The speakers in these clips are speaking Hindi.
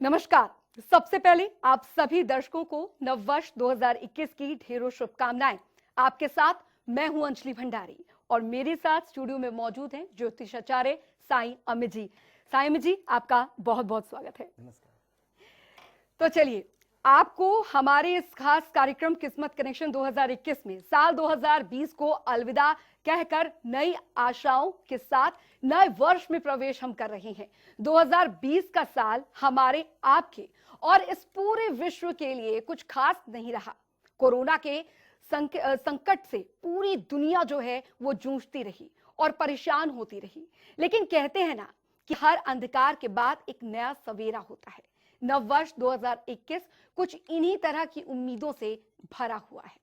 नमस्कार। सबसे पहले आप सभी दर्शकों को नववर्ष 2021 की ढेरों शुभकामनाएं। आपके साथ मैं हूं अंजलि भंडारी और मेरे साथ स्टूडियो में मौजूद हैं ज्योतिषाचार्य साईं अमित जी। साईं अमित जी, आपका बहुत बहुत स्वागत है। नमस्कार। तो चलिए, आपको हमारे इस खास कार्यक्रम किस्मत कनेक्शन 2021 में साल 2020 को अलविदा कहकर नई आशाओं के साथ नए वर्ष में प्रवेश हम कर रहे हैं। 2020 का साल हमारे, आपके और इस पूरे विश्व के लिए कुछ खास नहीं रहा। कोरोना के संकट से पूरी दुनिया जो है वो जूझती रही और परेशान होती रही। लेकिन कहते हैं ना कि हर अंधकार के बाद एक नया सवेरा होता है। नववर्ष 2021 कुछ इन्हीं तरह की उम्मीदों से भरा हुआ है।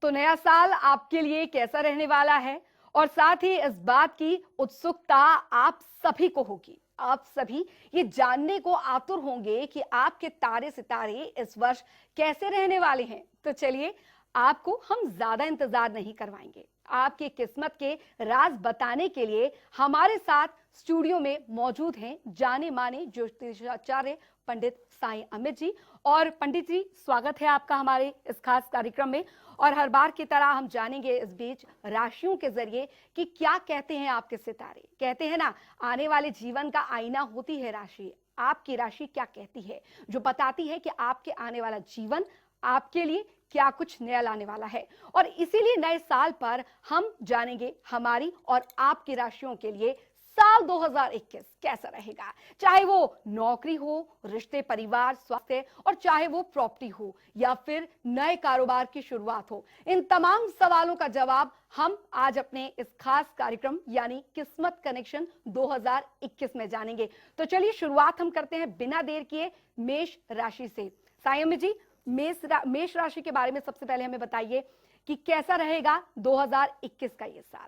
तो नया साल आपके लिए कैसा रहने वाला है और साथ ही इस बात की उत्सुकता आप सभी को होगी। आप सभी ये जानने को आतुर होंगे कि आपके तारे सितारे इस वर्ष कैसे रहने वाले हैं। तो चलिए, आपको हम ज्यादा इंतजार नहीं करवाएंगे। आपकी किस्मत के राज बताने के लिए हमारे साथ स्टूडियो में मौजूद हैं जाने माने ज्योतिषाचार्य पंडित साईं अमित जी। और पंडित जी, स्वागत है आपका हमारे इस खास कार्यक्रम में। और हर बार की तरह हम जानेंगे इस बीच राशियों के जरिए कि क्या कहते हैं आपके सितारे। कहते हैं ना, आने वाले जीवन का आईना होती है राशि। आपकी राशि क्या कहती है, जो बताती है कि आपके आने वाला जीवन आपके लिए क्या कुछ नया लाने वाला है। और इसीलिए नए साल पर हम जानेंगे हमारी और आपकी राशियों के लिए साल 2021 कैसा रहेगा। चाहे वो नौकरी हो, रिश्ते, परिवार, स्वास्थ्य और चाहे वो प्रॉपर्टी हो या फिर नए कारोबार की शुरुआत हो, इन तमाम सवालों का जवाब हम आज अपने इस खास कार्यक्रम यानी किस्मत कनेक्शन 2021 में जानेंगे। तो चलिए, शुरुआत हम करते हैं बिना देर किए मेष राशि से। साईं अमित जी, मेष राशि के बारे में सबसे पहले हमें बताइए कि कैसा रहेगा 2021 का ये साल।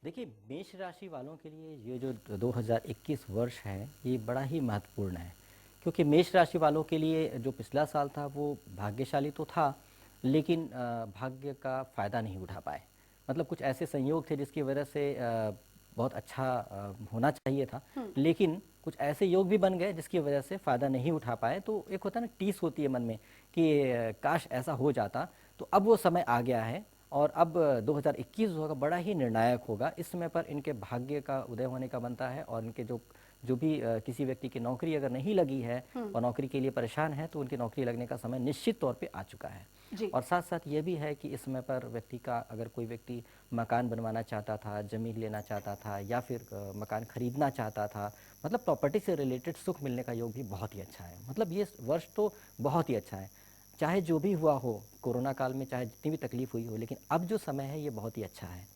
देखिए, मेष राशि वालों के लिए ये जो 2021 वर्ष है ये बड़ा ही महत्वपूर्ण है, क्योंकि मेष राशि वालों के लिए जो पिछला साल था वो भाग्यशाली तो था, लेकिन भाग्य का फ़ायदा नहीं उठा पाए। मतलब कुछ ऐसे संयोग थे जिसकी वजह से बहुत अच्छा होना चाहिए था, लेकिन कुछ ऐसे योग भी बन गए जिसकी वजह से फ़ायदा नहीं उठा पाए। तो एक होता है ना, टीस होती है मन में कि काश ऐसा हो जाता। तो अब वो समय आ गया है और अब 2021 होगा बड़ा ही निर्णायक होगा। इस समय पर इनके भाग्य का उदय होने का बनता है और इनके जो भी किसी व्यक्ति की नौकरी अगर नहीं लगी है और नौकरी के लिए परेशान है, तो उनकी नौकरी लगने का समय निश्चित तौर पे आ चुका है। और साथ साथ ये भी है कि इस समय पर व्यक्ति का, अगर कोई व्यक्ति मकान बनवाना चाहता था, ज़मीन लेना चाहता था या फिर मकान खरीदना चाहता था, मतलब प्रॉपर्टी से रिलेटेड सुख मिलने का योग भी बहुत ही अच्छा है। मतलब ये वर्ष तो बहुत ही अच्छा है। चाहे जो भी हुआ हो कोरोना काल में, चाहे जितनी भी तकलीफ हुई हो, लेकिन अब जो समय है ये बहुत ही अच्छा है।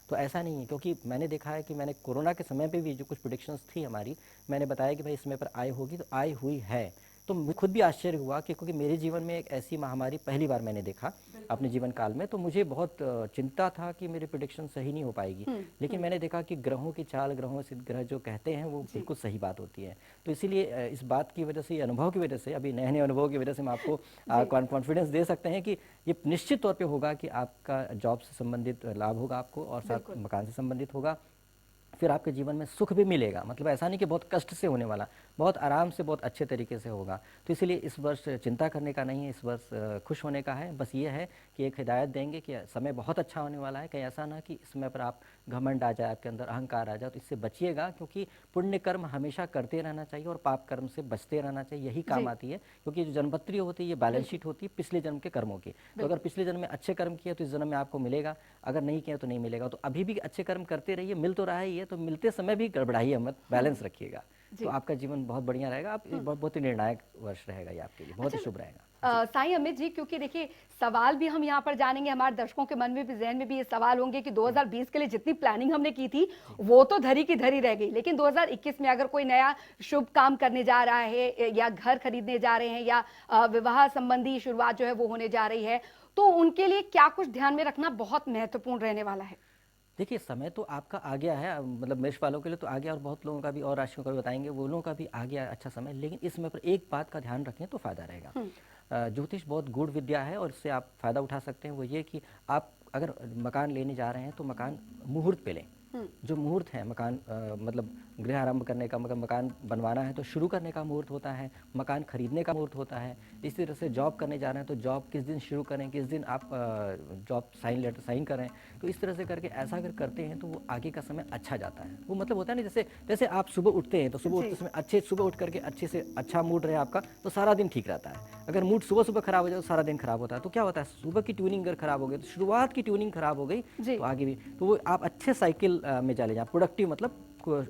तो ऐसा नहीं है, क्योंकि मैंने देखा है कि मैंने कोरोना के समय पे भी जो कुछ प्रेडिक्शंस थी हमारी, मैंने बताया कि भाई इस समय पर आय होगी, तो आय हुई है। तो मुझे खुद भी आश्चर्य हुआ कि क्योंकि मेरे जीवन में एक ऐसी महामारी पहली बार मैंने देखा अपने जीवन काल में, तो मुझे बहुत चिंता था कि मेरी प्रेडिक्शन सही नहीं हो पाएगी। लेकिन मैंने देखा कि ग्रहों की चाल, ग्रहों से ग्रह जो कहते हैं वो बिल्कुल सही बात होती है। तो इसीलिए इस बात की वजह से, अनुभव की वजह से, अभी नए नए अनुभव की वजह से हम आपको कॉन्फिडेंस दे सकते हैं कि ये निश्चित तौर पे होगा कि आपका जॉब से संबंधित लाभ होगा आपको, और साथ मकान से संबंधित होगा। फिर आपके जीवन में सुख भी मिलेगा। मतलब ऐसा नहीं कि बहुत कष्ट से होने वाला, बहुत आराम से, बहुत अच्छे तरीके से होगा। तो इसीलिए इस वर्ष चिंता करने का नहीं है, इस वर्ष खुश होने का है। बस ये है कि एक हिदायत देंगे कि समय बहुत अच्छा होने वाला है। कहीं ऐसा ना कि इस समय पर आप घमंड आ जाए, आपके अंदर अहंकार आ जाए, तो इससे बचिएगा। क्योंकि पुण्य कर्म हमेशा करते रहना चाहिए और पाप कर्म से बचते रहना चाहिए, यही काम आती है। क्योंकि जो जन्मपत्री होती है ये बैलेंस शीट होती है पिछले जन्म के कर्मों की। तो अगर पिछले जन्म में अच्छे कर्म किए तो इस जन्म में आपको मिलेगा, अगर नहीं किया तो नहीं मिलेगा। तो अभी भी अच्छे कर्म करते रहिए, मिल तो रहा है ये, तो मिलते समय भी गड़बड़ाइए मत, बैलेंस रखिएगा। तो आपका जीवन बहुत बढ़िया रहेगा। आप बहुत ही निर्णायक वर्ष रहेगा ये आपके लिए, बहुत ही शुभ रहेगा। साईं अमित जी, क्योंकि देखिए सवाल भी हम यहाँ पर जानेंगे, हमारे दर्शकों के मन में भी, जहन में भी ये सवाल होंगे कि 2020 के लिए जितनी प्लानिंग हमने की थी वो तो धरी की धरी रह गई, लेकिन 2021 में अगर कोई नया शुभ काम करने जा रहा है या घर खरीदने जा रहे हैं या विवाह संबंधी शुरुआत जो है वो होने जा रही है, तो उनके लिए क्या कुछ ध्यान में रखना बहुत महत्वपूर्ण रहने वाला है। देखिए, समय तो आपका आ गया है, मतलब मेष वालों के लिए तो आ गया, और बहुत लोगों का भी, और राशियों का भी बताएँगे, वो लोगों का भी आ गया अच्छा समय। लेकिन इस समय पर एक बात का ध्यान रखें तो फ़ायदा रहेगा। हुँ, ज्योतिष बहुत गूढ़ विद्या है और इससे आप फ़ायदा उठा सकते हैं। वो ये कि आप अगर मकान लेने जा रहे हैं तो मकान मुहूर्त पे लें। हुँ, जो मुहूर्त है मकान, मतलब गृह आरंभ करने का, मगर मकान बनवाना है तो शुरू करने का मुहूर्त होता है, मकान खरीदने का मुहूर्त होता है। इसी तरह से जॉब करने जा रहे हैं तो जॉब किस दिन शुरू करें, किस दिन आप जॉब लेटर साइन करें। तो इस तरह से करके ऐसा अगर करते हैं तो वो आगे का समय अच्छा जाता है। वो मतलब होता है ना, जैसे जैसे आप सुबह उठते हैं तो सुबह जी, उठते समय अच्छे, सुबह उठ करके अच्छे से अच्छा मूड रहे आपका तो सारा दिन ठीक रहता है। अगर मूड सुबह सुबह खराब हो जाए तो सारा दिन खराब होता है। तो क्या होता है, सुबह की ट्यूनिंग अगर खराब हो गई तो शुरुआत की ट्यूनिंग खराब हो गई जी, तो आगे भी, तो वो आप अच्छे साइकिल में चले जाएं, प्रोडक्टिव मतलब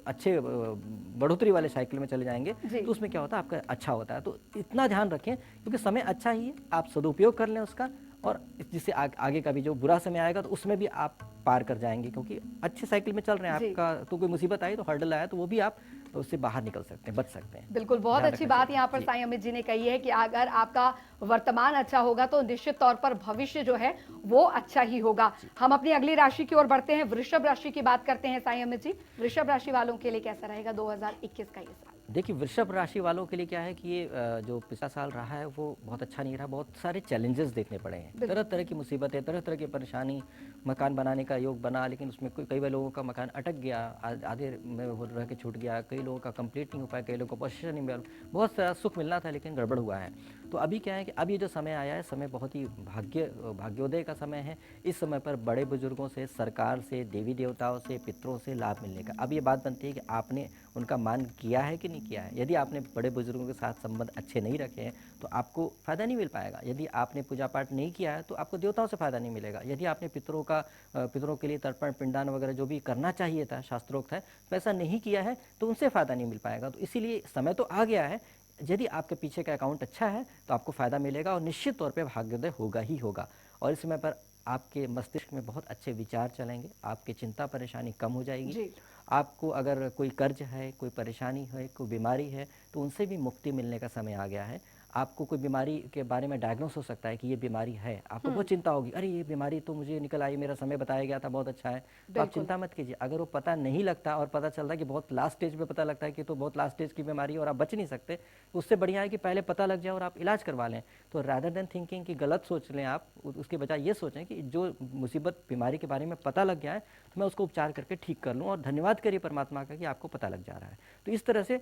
अच्छे बढ़ोतरी वाले साइकिल में चले जाएंगे। जी। तो उसमें क्या होता है, आपका अच्छा होता है। तो इतना ध्यान रखें क्योंकि समय अच्छा ही है, आप सदुपयोग कर लें उसका, और जिससे आगे का भी जो बुरा समय आएगा तो उसमें भी आप पार कर जाएंगे, क्योंकि अच्छे साइकिल में चल रहे हैं। जी, आपका तो कोई मुसीबत आई तो हर्डल आया तो वो भी आप उससे बाहर निकल सकते हैं, बच सकते हैं। बिल्कुल, बहुत ध्यान अच्छी रखना बात चाहिए यहाँ पर जी। साईं अमित जी ने कही है कि अगर आपका वर्तमान अच्छा होगा तो निश्चित तौर पर भविष्य जो है वो अच्छा ही होगा। जी हम अपनी अगली राशि की ओर बढ़ते हैं, वृषभ राशि की बात करते हैं साईं अमित जी। वृषभ राशि वालों के लिए कैसा रहेगा 2021 का ये साल? देखिए, वृषभ राशि वालों के लिए क्या है कि ये जो पिछला साल रहा है वो बहुत अच्छा नहीं रहा। बहुत सारे चैलेंजेस देखने पड़े हैं, तरह बिल्कुल, तरह की मुसीबतें, तरह तरह की परेशानी। मकान बनाने का योग बना लेकिन उसमें कई बार लोगों का मकान अटक गया, आधे में वो रह के छूट गया। कई लोगों का कंप्लीट नहीं हो पाया, कई लोगों को पोजीशन नहीं मिला। बहुत सारा सुख मिलना था लेकिन गड़बड़ हुआ है। तो अभी क्या है कि अब ये जो समय आया है, समय बहुत ही भाग्योदय का समय है। इस समय पर बड़े बुजुर्गों से, सरकार से, देवी देवताओं से, पितरों से लाभ मिलने का। अब ये बात बनती है कि आपने उनका मान किया है कि नहीं किया है। यदि आपने बड़े बुजुर्गों के साथ संबंध अच्छे नहीं रखे हैं तो आपको फ़ायदा नहीं मिल पाएगा। यदि आपने पूजा पाठ नहीं किया है तो आपको देवताओं से फ़ायदा नहीं मिलेगा। यदि आपने पितरों के लिए तर्पण पिंडदान वगैरह जो भी करना चाहिए था, शास्त्रोक्त है, तो ऐसा नहीं किया है तो उनसे फ़ायदा नहीं मिल पाएगा। तो इसीलिए समय तो आ गया है। यदि आपके पीछे का अकाउंट अच्छा है तो आपको फ़ायदा मिलेगा और निश्चित तौर पे भाग्योदय होगा ही होगा। और इस समय पर आपके मस्तिष्क में बहुत अच्छे विचार चलेंगे, आपकी चिंता परेशानी कम हो जाएगी। जी, आपको अगर कोई कर्ज है, कोई परेशानी है, कोई बीमारी है, तो उनसे भी मुक्ति मिलने का समय आ गया है। आपको कोई बीमारी के बारे में डायग्नोस हो सकता है कि ये बीमारी है। आपको हुँ, बहुत चिंता होगी, अरे ये बीमारी तो मुझे निकल आई, मेरा समय बताया गया था, बहुत अच्छा है। तो आप बिल्कुल, चिंता मत कीजिए। अगर वो पता नहीं लगता और पता चलता है कि बहुत लास्ट स्टेज पे पता लगता है कि तो बहुत लास्ट स्टेज की बीमारी है और आप बच नहीं सकते, तो उससे बढ़िया है कि पहले पता लग जाए और आप इलाज करवा लें। तो रादर देन थिंकिंग कि गलत सोच लें आप, उसके बजाय ये सोचें कि जो मुसीबत बीमारी के बारे में पता लग गया है तो मैं उसको उपचार करके ठीक कर लूँ, और धन्यवाद करिए परमात्मा का कि आपको पता लग जा रहा है। तो इस तरह से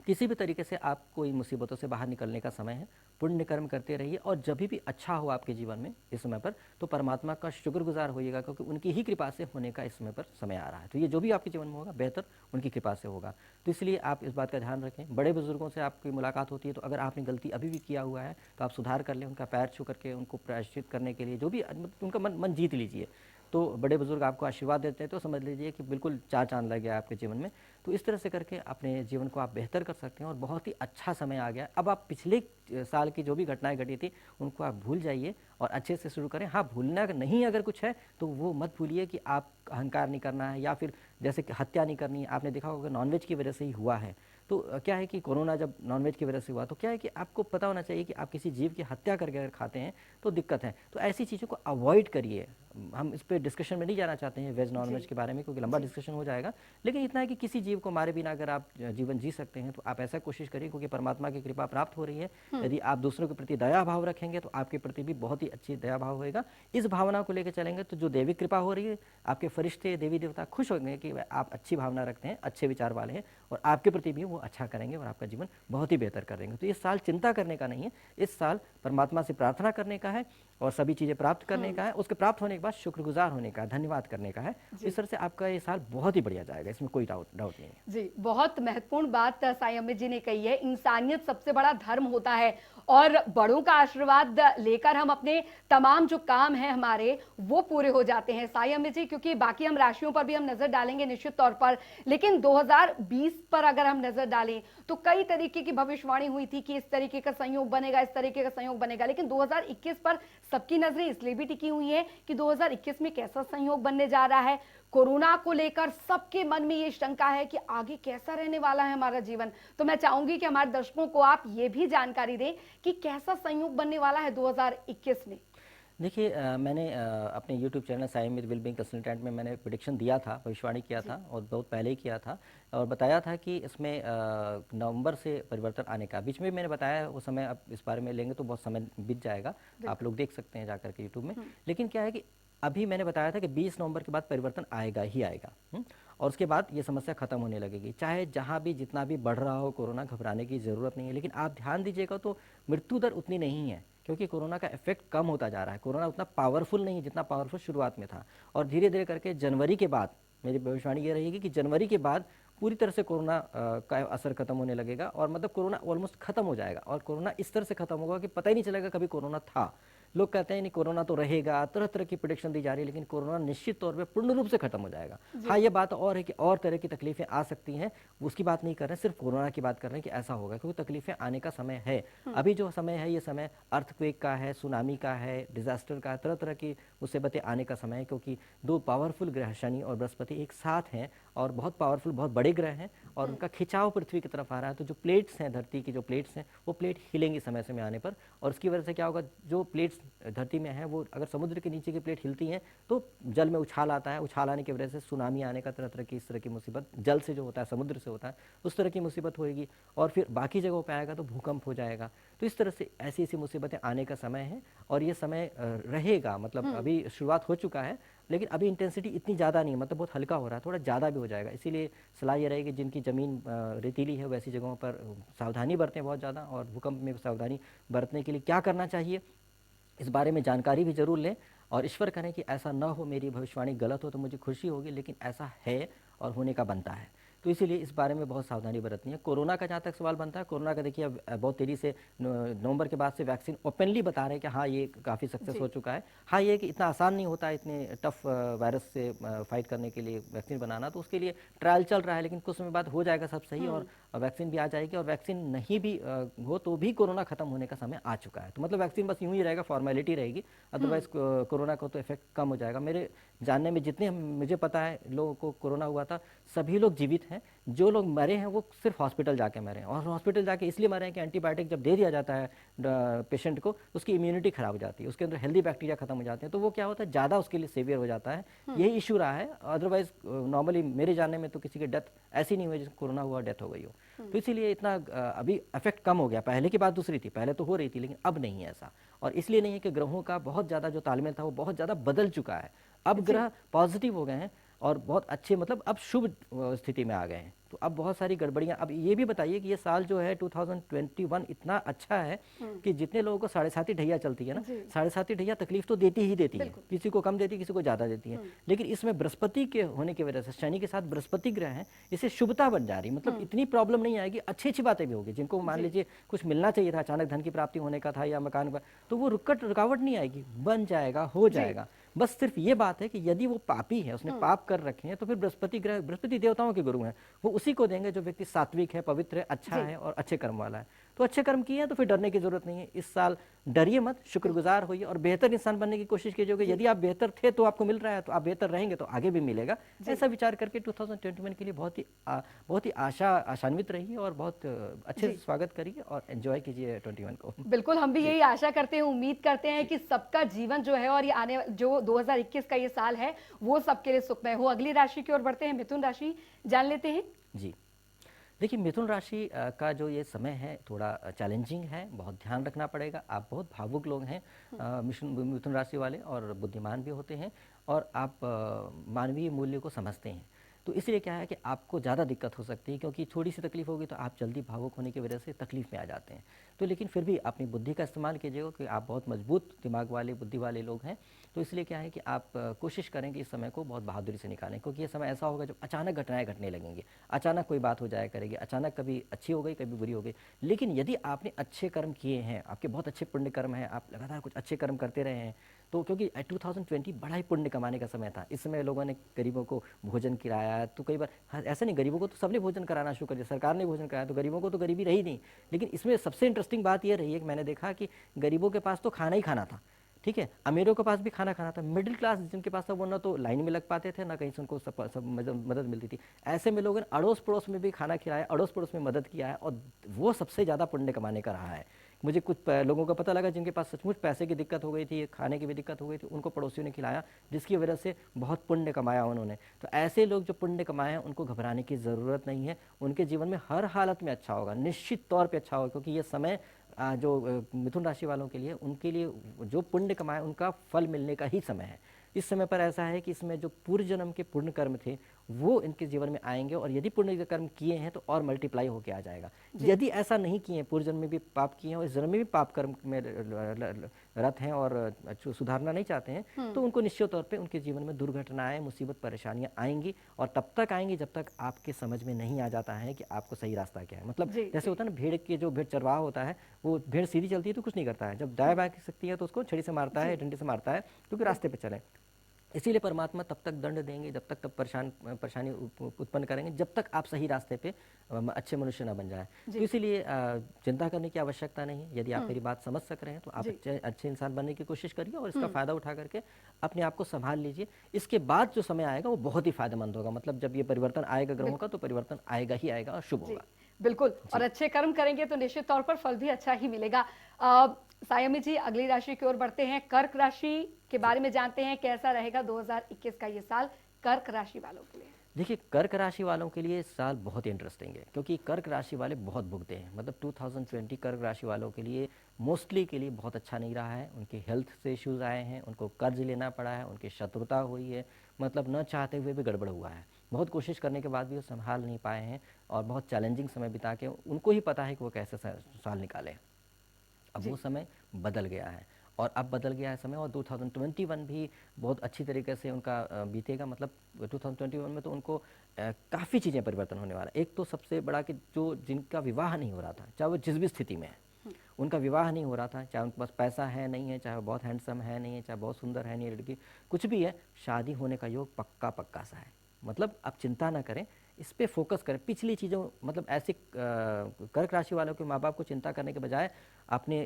किसी भी तरीके से आप कोई मुसीबतों से बाहर निकलने का समय है। पुण्य कर्म करते रहिए और जब भी अच्छा हो आपके जीवन में इस समय पर तो परमात्मा का शुक्रगुजार होइएगा, क्योंकि उनकी ही कृपा से होने का इस समय पर समय आ रहा है। तो ये जो भी आपके जीवन में होगा बेहतर उनकी कृपा से होगा। तो इसलिए आप इस बात का ध्यान रखें। बड़े बुजुर्गों से आपकी मुलाकात होती है तो अगर आपने गलती अभी भी किया हुआ है तो आप सुधार कर लें, उनका पैर छू करके उनको प्रायश्चित करने के लिए जो भी उनका मन मन जीत लीजिए। तो बड़े बुजुर्ग आपको आशीर्वाद देते हैं तो समझ लीजिए कि बिल्कुल चार चांद लग गया आपके जीवन में। तो इस तरह से करके अपने जीवन को आप बेहतर कर सकते हैं और बहुत ही अच्छा समय आ गया। अब आप पिछले साल की जो भी घटनाएं घटी थी उनको आप भूल जाइए और अच्छे से शुरू करें। हाँ, भूलना नहीं अगर कुछ है तो वो मत भूलिए कि आप अहंकार नहीं करना है या फिर जैसे कि हत्या नहीं करनी है। आपने देखा होगा नॉनवेज की वजह से ही हुआ है। तो क्या है कि कोरोना जब नॉनवेज की वजह से हुआ तो क्या है कि आपको पता होना चाहिए कि आप किसी जीव की हत्या करके अगर खाते हैं तो दिक्कत है। तो ऐसी चीज़ों को अवॉइड करिए। हम इस पर डिस्कशन में नहीं जाना चाहते हैं वेज नॉन जी, वेज के बारे में, क्योंकि लंबा जी, डिस्कशन हो जाएगा। लेकिन इतना है कि किसी जीव को मारे बिना अगर आप जीवन जी सकते हैं तो आप ऐसा कोशिश करिए, क्योंकि परमात्मा की कृपा प्राप्त हो रही है। हुँ, यदि आप दूसरों के प्रति दया भाव रखेंगे तो आपके प्रति भी बहुत ही अच्छी दया भाव होएगा। इस भावना को लेकर चलेंगे तो जो देवी कृपा हो रही है, आपके फरिश्ते देवी देवता खुश होंगे कि आप अच्छी भावना रखते हैं, अच्छे विचार वाले हैं, और आपके प्रति भी वो अच्छा करेंगे और आपका जीवन बहुत ही बेहतर करेंगे। तो इस साल चिंता करने का नहीं है, इस साल परमात्मा से प्रार्थना करने का है और सभी चीज़ें प्राप्त करने हुँ, का है। उसके प्राप्त होने के बाद शुक्रगुजार होने का है, धन्यवाद करने का है। जी। इस तरह से आपका ये साल बहुत ही बढ़िया जाएगा, इसमें कोई डाउट डाउट नहीं है। जी, बहुत महत्वपूर्ण बात साईं अमित जी ने कही है। इंसानियत सबसे बड़ा धर्म होता है और बड़ों का आशीर्वाद लेकर हम अपने तमाम जो काम हैं हमारे, वो पूरे हो जाते हैं। साईं अमित जी, क्योंकि बाकी हम राशियों पर भी हम नज़र डालेंगे निश्चित तौर पर, लेकिन 2020 पर अगर हम नज़र डालें, तो कई तरीके की भविष्यवाणी हुई थी कि इस तरीके का संयोग बनेगा, इस तरीके का संयोग बनेगा। लेकिन 2021 पर सबकी नज़रें इसलिए भी टिकी हुई हैं कि 2021 में कैसा संयोग बनने जा रहा है। कोरोना को लेकर सबके मन में ये शंका है कि आगे कैसा रहने वाला है हमारा जीवन। तो मैं चाहूंगी कि हमारे दर्शकों को आप ये भी जानकारी दें कि कैसा संयोग बनने वाला है 2021 में। देखिए मैंने अपने यूट्यूब चैनल साइम विद वेलबींग कंसल्टेंट में मैंने प्रेडिक्शन दिया था, भविष्यवाणी किया था और बहुत पहले ही किया था और बताया था कि इसमें नवंबर से परिवर्तन आने का। बीच में मैंने बताया वो समय, अब इस बारे में लेंगे तो बहुत समय बीत जाएगा, आप लोग देख सकते हैं जाकर के यूट्यूब में। लेकिन क्या है कि अभी मैंने बताया था कि 20 नवंबर के बाद परिवर्तन आएगा ही आएगा। और उसके बाद ये समस्या खत्म होने लगेगी, चाहे जहाँ भी जितना भी बढ़ रहा हो कोरोना, घबराने की ज़रूरत नहीं है। लेकिन आप ध्यान दीजिएगा तो मृत्यु दर उतनी नहीं है, क्योंकि कोरोना का इफेक्ट कम होता जा रहा है। कोरोना उतना पावरफुल नहीं है जितना पावरफुल शुरुआत में था। और धीरे धीरे करके जनवरी के बाद मेरी भविष्यवाणी ये रहेगी कि जनवरी के बाद पूरी तरह से कोरोना का असर खत्म होने लगेगा और मतलब कोरोना ऑलमोस्ट खत्म हो जाएगा। और कोरोना इस तरह से खत्म होगा कि पता ही नहीं चलेगा कभी कोरोना था। लोग कहते हैं नहीं कोरोना तो रहेगा, तरह तरह की प्रेडिक्शन दी जा रही है, लेकिन कोरोना निश्चित तौर पे पूर्ण रूप से खत्म हो जाएगा। हाँ, ये बात और है कि और तरह की तकलीफें आ सकती हैं, उसकी बात नहीं कर रहे हैं, सिर्फ कोरोना की बात कर रहे हैं कि ऐसा होगा, क्योंकि तकलीफें आने का समय है। अभी जो समय है ये समय अर्थक्वेक का है, सुनामी का है, डिजास्टर का, तरह तरह की मुसीबतें आने का समय है, क्योंकि दो पावरफुल ग्रह शनि और बृहस्पति एक साथ हैं और बहुत पावरफुल, बहुत बड़े ग्रह हैं और उनका खिंचाव पृथ्वी की तरफ आ रहा है। तो जो प्लेट्स हैं, धरती की जो प्लेट्स हैं, वो प्लेट हिलेंगी समय समय आने पर। और उसकी वजह से क्या होगा, जो प्लेट्स धरती में हैं वो अगर समुद्र के नीचे की प्लेट हिलती हैं तो जल में उछाल आता है, उछाल आने की वजह से सुनामी आने का, तरह तरह की इस तरह की मुसीबत जल से जो होता है, समुद्र से होता है, उस तरह की मुसीबत होगी। और फिर बाकी जगहों पे आएगा तो भूकंप हो जाएगा। तो इस तरह से ऐसी ऐसी मुसीबतें आने का समय है और ये समय रहेगा। मतलब अभी शुरुआत हो चुका है, लेकिन अभी इंटेंसिटी इतनी ज़्यादा नहीं है, मतलब बहुत हल्का हो रहा है, थोड़ा ज़्यादा भी हो जाएगा। इसीलिए सलाह ये रहेगी जिनकी ज़मीन रेतीली है वैसी जगहों पर सावधानी बरतें बहुत ज़्यादा। और भूकंप में सावधानी बरतने के लिए क्या करना चाहिए, इस बारे में जानकारी भी जरूर लें और ईश्वर करें कि ऐसा ना हो, मेरी भविष्यवाणी गलत हो तो मुझे खुशी होगी, लेकिन ऐसा है और होने का बनता है। तो इसीलिए इस बारे में बहुत सावधानी बरतनी है। कोरोना का जहाँ तक सवाल बनता है, कोरोना का देखिए अब बहुत तेज़ी से नवंबर के बाद से वैक्सीन ओपनली बता रहे हैं कि हाँ ये काफ़ी सक्सेस हो चुका है। हाँ, ये कि इतना आसान नहीं होता है इतने टफ वायरस से फाइट करने के लिए वैक्सीन बनाना, तो उसके लिए ट्रायल चल रहा है, लेकिन कुछ समय बाद हो जाएगा सब सही और वैक्सीन भी आ जाएगी। और वैक्सीन नहीं भी हो तो भी कोरोना खत्म होने का समय आ चुका है। तो मतलब वैक्सीन बस यूं ही रहेगा, फॉर्मेलिटी रहेगी, अदरवाइज कोरोना का तो इफेक्ट कम हो जाएगा। मेरे जानने में जितने मुझे पता है लोगों को कोरोना हुआ था, सभी लोग जीवित हैं। जो लोग मरे हैं वो सिर्फ हॉस्पिटल जाके मरे हैं, और हॉस्पिटल जाके इसलिए मरे हैं कि एंटीबायोटिक जब दे दिया जाता है पेशेंट को, उसकी इम्यूनिटी खराब हो जाती है, उसके अंदर हेल्दी बैक्टीरिया खत्म हो जाते हैं, तो वो क्या होता है, ज़्यादा उसके लिए सीवियर हो जाता है। यही इशू रहा है। अदरवाइज नॉर्मली मेरे जानने में तो किसी की डेथ ऐसी नहीं हुई जिसको कोरोना हुआ डेथ हो गई हो। तो इसीलिए इतना अभी इफेक्ट कम हो गया। पहले की बात दूसरी थी, पहले तो हो रही थी, लेकिन अब नहीं है ऐसा। और इसलिए नहीं है कि ग्रहों का बहुत ज़्यादा जो तालमेल था वो बहुत ज़्यादा बदल चुका है। अब ग्रह पॉजिटिव हो गए हैं और बहुत अच्छे, मतलब अब शुभ स्थिति में आ गए हैं। तो अब बहुत सारी गड़बड़ियां। अब ये भी बताइए कि ये साल जो है 2021 इतना अच्छा है कि जितने लोगों को साढ़े साती ढैया चलती है ना, साढ़े साती ढैया तकलीफ तो देती ही देती है, किसी को कम देती है, किसी को ज़्यादा देती है। लेकिन इसमें बृहस्पति के होने की वजह से, शनि के साथ बृहस्पति ग्रह है, इससे शुभता बन जा रही, मतलब इतनी प्रॉब्लम नहीं आएगी, अच्छी अच्छी बातें भी होगी। जिनको मान लीजिए कुछ मिलना चाहिए था, अचानक धन की प्राप्ति होने का था या मकान का, तो वो रुकावट नहीं आएगी, बन जाएगा, हो जाएगा। बस सिर्फ ये बात है कि यदि वो पापी है, उसने पाप कर रखे हैं, तो फिर बृहस्पति ग्रह, बृहस्पति देवताओं के गुरु हैं, वो उसी को देंगे जो व्यक्ति सात्विक है, पवित्र है, अच्छा है और अच्छे कर्म वाला है। तो अच्छे कर्म किए हैं तो फिर डरने की जरूरत नहीं है। इस साल डरिए मत, शुक्रगुजार होइए और बेहतर इंसान बनने की कोशिश कीजिए। यदि आप बेहतर थे तो आपको मिल रहा है, तो आप बेहतर रहेंगे तो आगे भी मिलेगा। ऐसा विचार करके 2021 के लिए बहुत ही आशान्वित रहिए और बहुत अच्छे से स्वागत करिए और एंजॉय कीजिए 21 को। बिल्कुल, हम भी यही आशा करते हैं, उम्मीद करते हैं कि सबका जीवन जो है और ये आने जो 2021 का ये साल है वो सबके लिए सुखमय हो। अगली राशि की ओर बढ़ते हैं, मिथुन राशि जान लेते हैं। जी, देखिए मिथुन राशि का जो ये समय है थोड़ा चैलेंजिंग है, बहुत ध्यान रखना पड़ेगा। आप बहुत भावुक लोग हैं, मिथुन राशि वाले, और बुद्धिमान भी होते हैं और आप मानवीय मूल्य को समझते हैं। तो इसलिए क्या है कि आपको ज़्यादा दिक्कत हो सकती है, क्योंकि थोड़ी सी तकलीफ होगी तो आप जल्दी भावुक होने की वजह से तकलीफ में आ जाते हैं। तो लेकिन फिर भी अपनी बुद्धि का इस्तेमाल कीजिएगा, कि आप बहुत मजबूत दिमाग वाले, बुद्धि वाले लोग हैं। तो इसलिए क्या है कि आप कोशिश करें कि इस समय को बहुत बहादुरी से निकालें, क्योंकि ये समय ऐसा होगा जब अचानक घटनाएं घटने लगेंगी, अचानक कोई बात हो जाया करेगी, अचानक कभी अच्छी हो गई कभी बुरी हो गई। लेकिन यदि आपने अच्छे कर्म किए हैं, आपके बहुत अच्छे पुण्य कर्म हैं, आप लगातार कुछ अच्छे कर्म करते रहे हैं, तो क्योंकि 2020 बड़ा ही पुण्य कमाने का समय था। इस समय लोगों ने गरीबों को भोजन कराया, तो कई बार ऐसा नहीं, गरीबों को तो सबने भोजन कराना शुरू कर दिया, सरकार ने भोजन कराया, तो गरीबों को तो गरीबी रही नहीं। लेकिन इसमें सबसे इंटरेस्टिंग बात यह रही है कि मैंने देखा कि गरीबों के पास तो खाना ही खाना था, ठीक है, अमीरों के पास भी खाना खाना था, मिडिल क्लास जिनके पास था वो ना तो लाइन में लग पाते थे, ना कहीं से उनको सब मदद मिलती थी। ऐसे में लोगों ने अड़ोस पड़ोस में भी खाना खिलाया, अड़ोस पड़ोस में मदद किया है, और वो सबसे ज़्यादा पुण्य कमाने का रहा है। मुझे कुछ लोगों का पता लगा जिनके पास सचमुच पैसे की दिक्कत हो गई थी, खाने की भी दिक्कत हो गई थी, उनको पड़ोसियों ने खिलाया, जिसकी वजह से बहुत पुण्य कमाया उन्होंने। तो ऐसे लोग जो पुण्य कमाए हैं उनको घबराने की ज़रूरत नहीं है, उनके जीवन में हर हालत में अच्छा होगा, निश्चित तौर पे अच्छा होगा, क्योंकि ये समय जो मिथुन राशि वालों के लिए, उनके लिए जो पुण्य कमाए उनका फल मिलने का ही समय है। इस समय पर ऐसा है कि इसमें जो पूर्व जन्म के पुण्य कर्म थे वो इनके जीवन में आएंगे, और यदि पुण्य कर्म किए हैं तो और मल्टीप्लाई होकर आ जाएगा। जी। यदि ऐसा नहीं किए हैं, पूर्व जन्म में भी पाप किए हैं और इस जन्म में भी पाप कर्म में रत हैं और सुधारना नहीं चाहते हैं, तो उनको निश्चित तौर पे उनके जीवन में दुर्घटनाएं, मुसीबत, परेशानियां आएंगी, और तब तक आएंगी जब तक आपके समझ में नहीं आ जाता है कि आपको सही रास्ता क्या है। मतलब जी, जैसे होता है ना, भेड़ के जो भेड़ चरवाहा होता है, वो भेड़ सीधी चलती है तो कुछ नहीं करता है, जब दाएं बाएं की सकती है तो उसको छड़ी से मारता है, डंडे से मारता है, क्योंकि रास्ते पे चले। इसीलिए परमात्मा तब तक दंड देंगे, जब तक तब परेशानी उत्पन्न करेंगे, जब तक आप सही रास्ते पे अच्छे मनुष्य ना बन जाए। तो इसीलिए चिंता करने की आवश्यकता नहीं है। यदि आप मेरी बात समझ सक रहे हैं तो आप जी। अच्छे अच्छे इंसान बनने की कोशिश करिए, और इसका फ़ायदा उठा करके अपने आप को संभाल लीजिए। इसके बाद जो समय आएगा वो बहुत ही फायदेमंद होगा। मतलब जब ये परिवर्तन आएगा ग्रहों का, तो परिवर्तन आएगा ही आएगा और शुभ जी, होगा। बिल्कुल। और जी। अच्छे कर्म करेंगे तो निश्चित तौर पर फल भी अच्छा ही मिलेगा। सायमी जी, अगली राशि की ओर बढ़ते हैं। कर्क राशि के जी। बारे में जानते हैं, कैसा रहेगा 2021 का ये साल कर्क राशि वालों के लिए? देखिए, कर्क राशि वालों के लिए साल बहुत ही इंटरेस्टिंग है, क्योंकि कर्क राशि वाले बहुत भुगते हैं। मतलब 2020 कर्क राशि वालों के लिए मोस्टली के लिए बहुत अच्छा नहीं रहा है। उनके हेल्थ से इश्यूज आए हैं, उनको कर्ज लेना पड़ा है, उनकी शत्रुता हुई है, मतलब न चाहते हुए भी गड़बड़ हुआ है। बहुत कोशिश करने के बाद भी वो संभाल नहीं पाए हैं, और बहुत चैलेंजिंग समय बिता के उनको ही पता है कि वो कैसे साल निकालें। अब वो जी। समय बदल गया है, और अब बदल गया है समय, और 2021 भी बहुत अच्छी तरीके से उनका बीतेगा। मतलब 2021 में तो उनको काफ़ी चीज़ें परिवर्तन होने वाला है। एक तो सबसे बड़ा कि जो जिनका विवाह नहीं हो रहा था, चाहे वो जिस भी स्थिति में है, उनका विवाह नहीं हो रहा था, चाहे उनके पास पैसा है नहीं है, चाहे वो बहुत हैंडसम है नहीं है, चाहे बहुत सुंदर है नहीं है लड़की, कुछ भी है, शादी होने का योग पक्का पक्का सा है। मतलब आप चिंता ना करें, इस पे फोकस करें। पिछली चीज़ों, मतलब ऐसे कर्क राशि वालों के माँ बाप को चिंता करने के बजाय अपने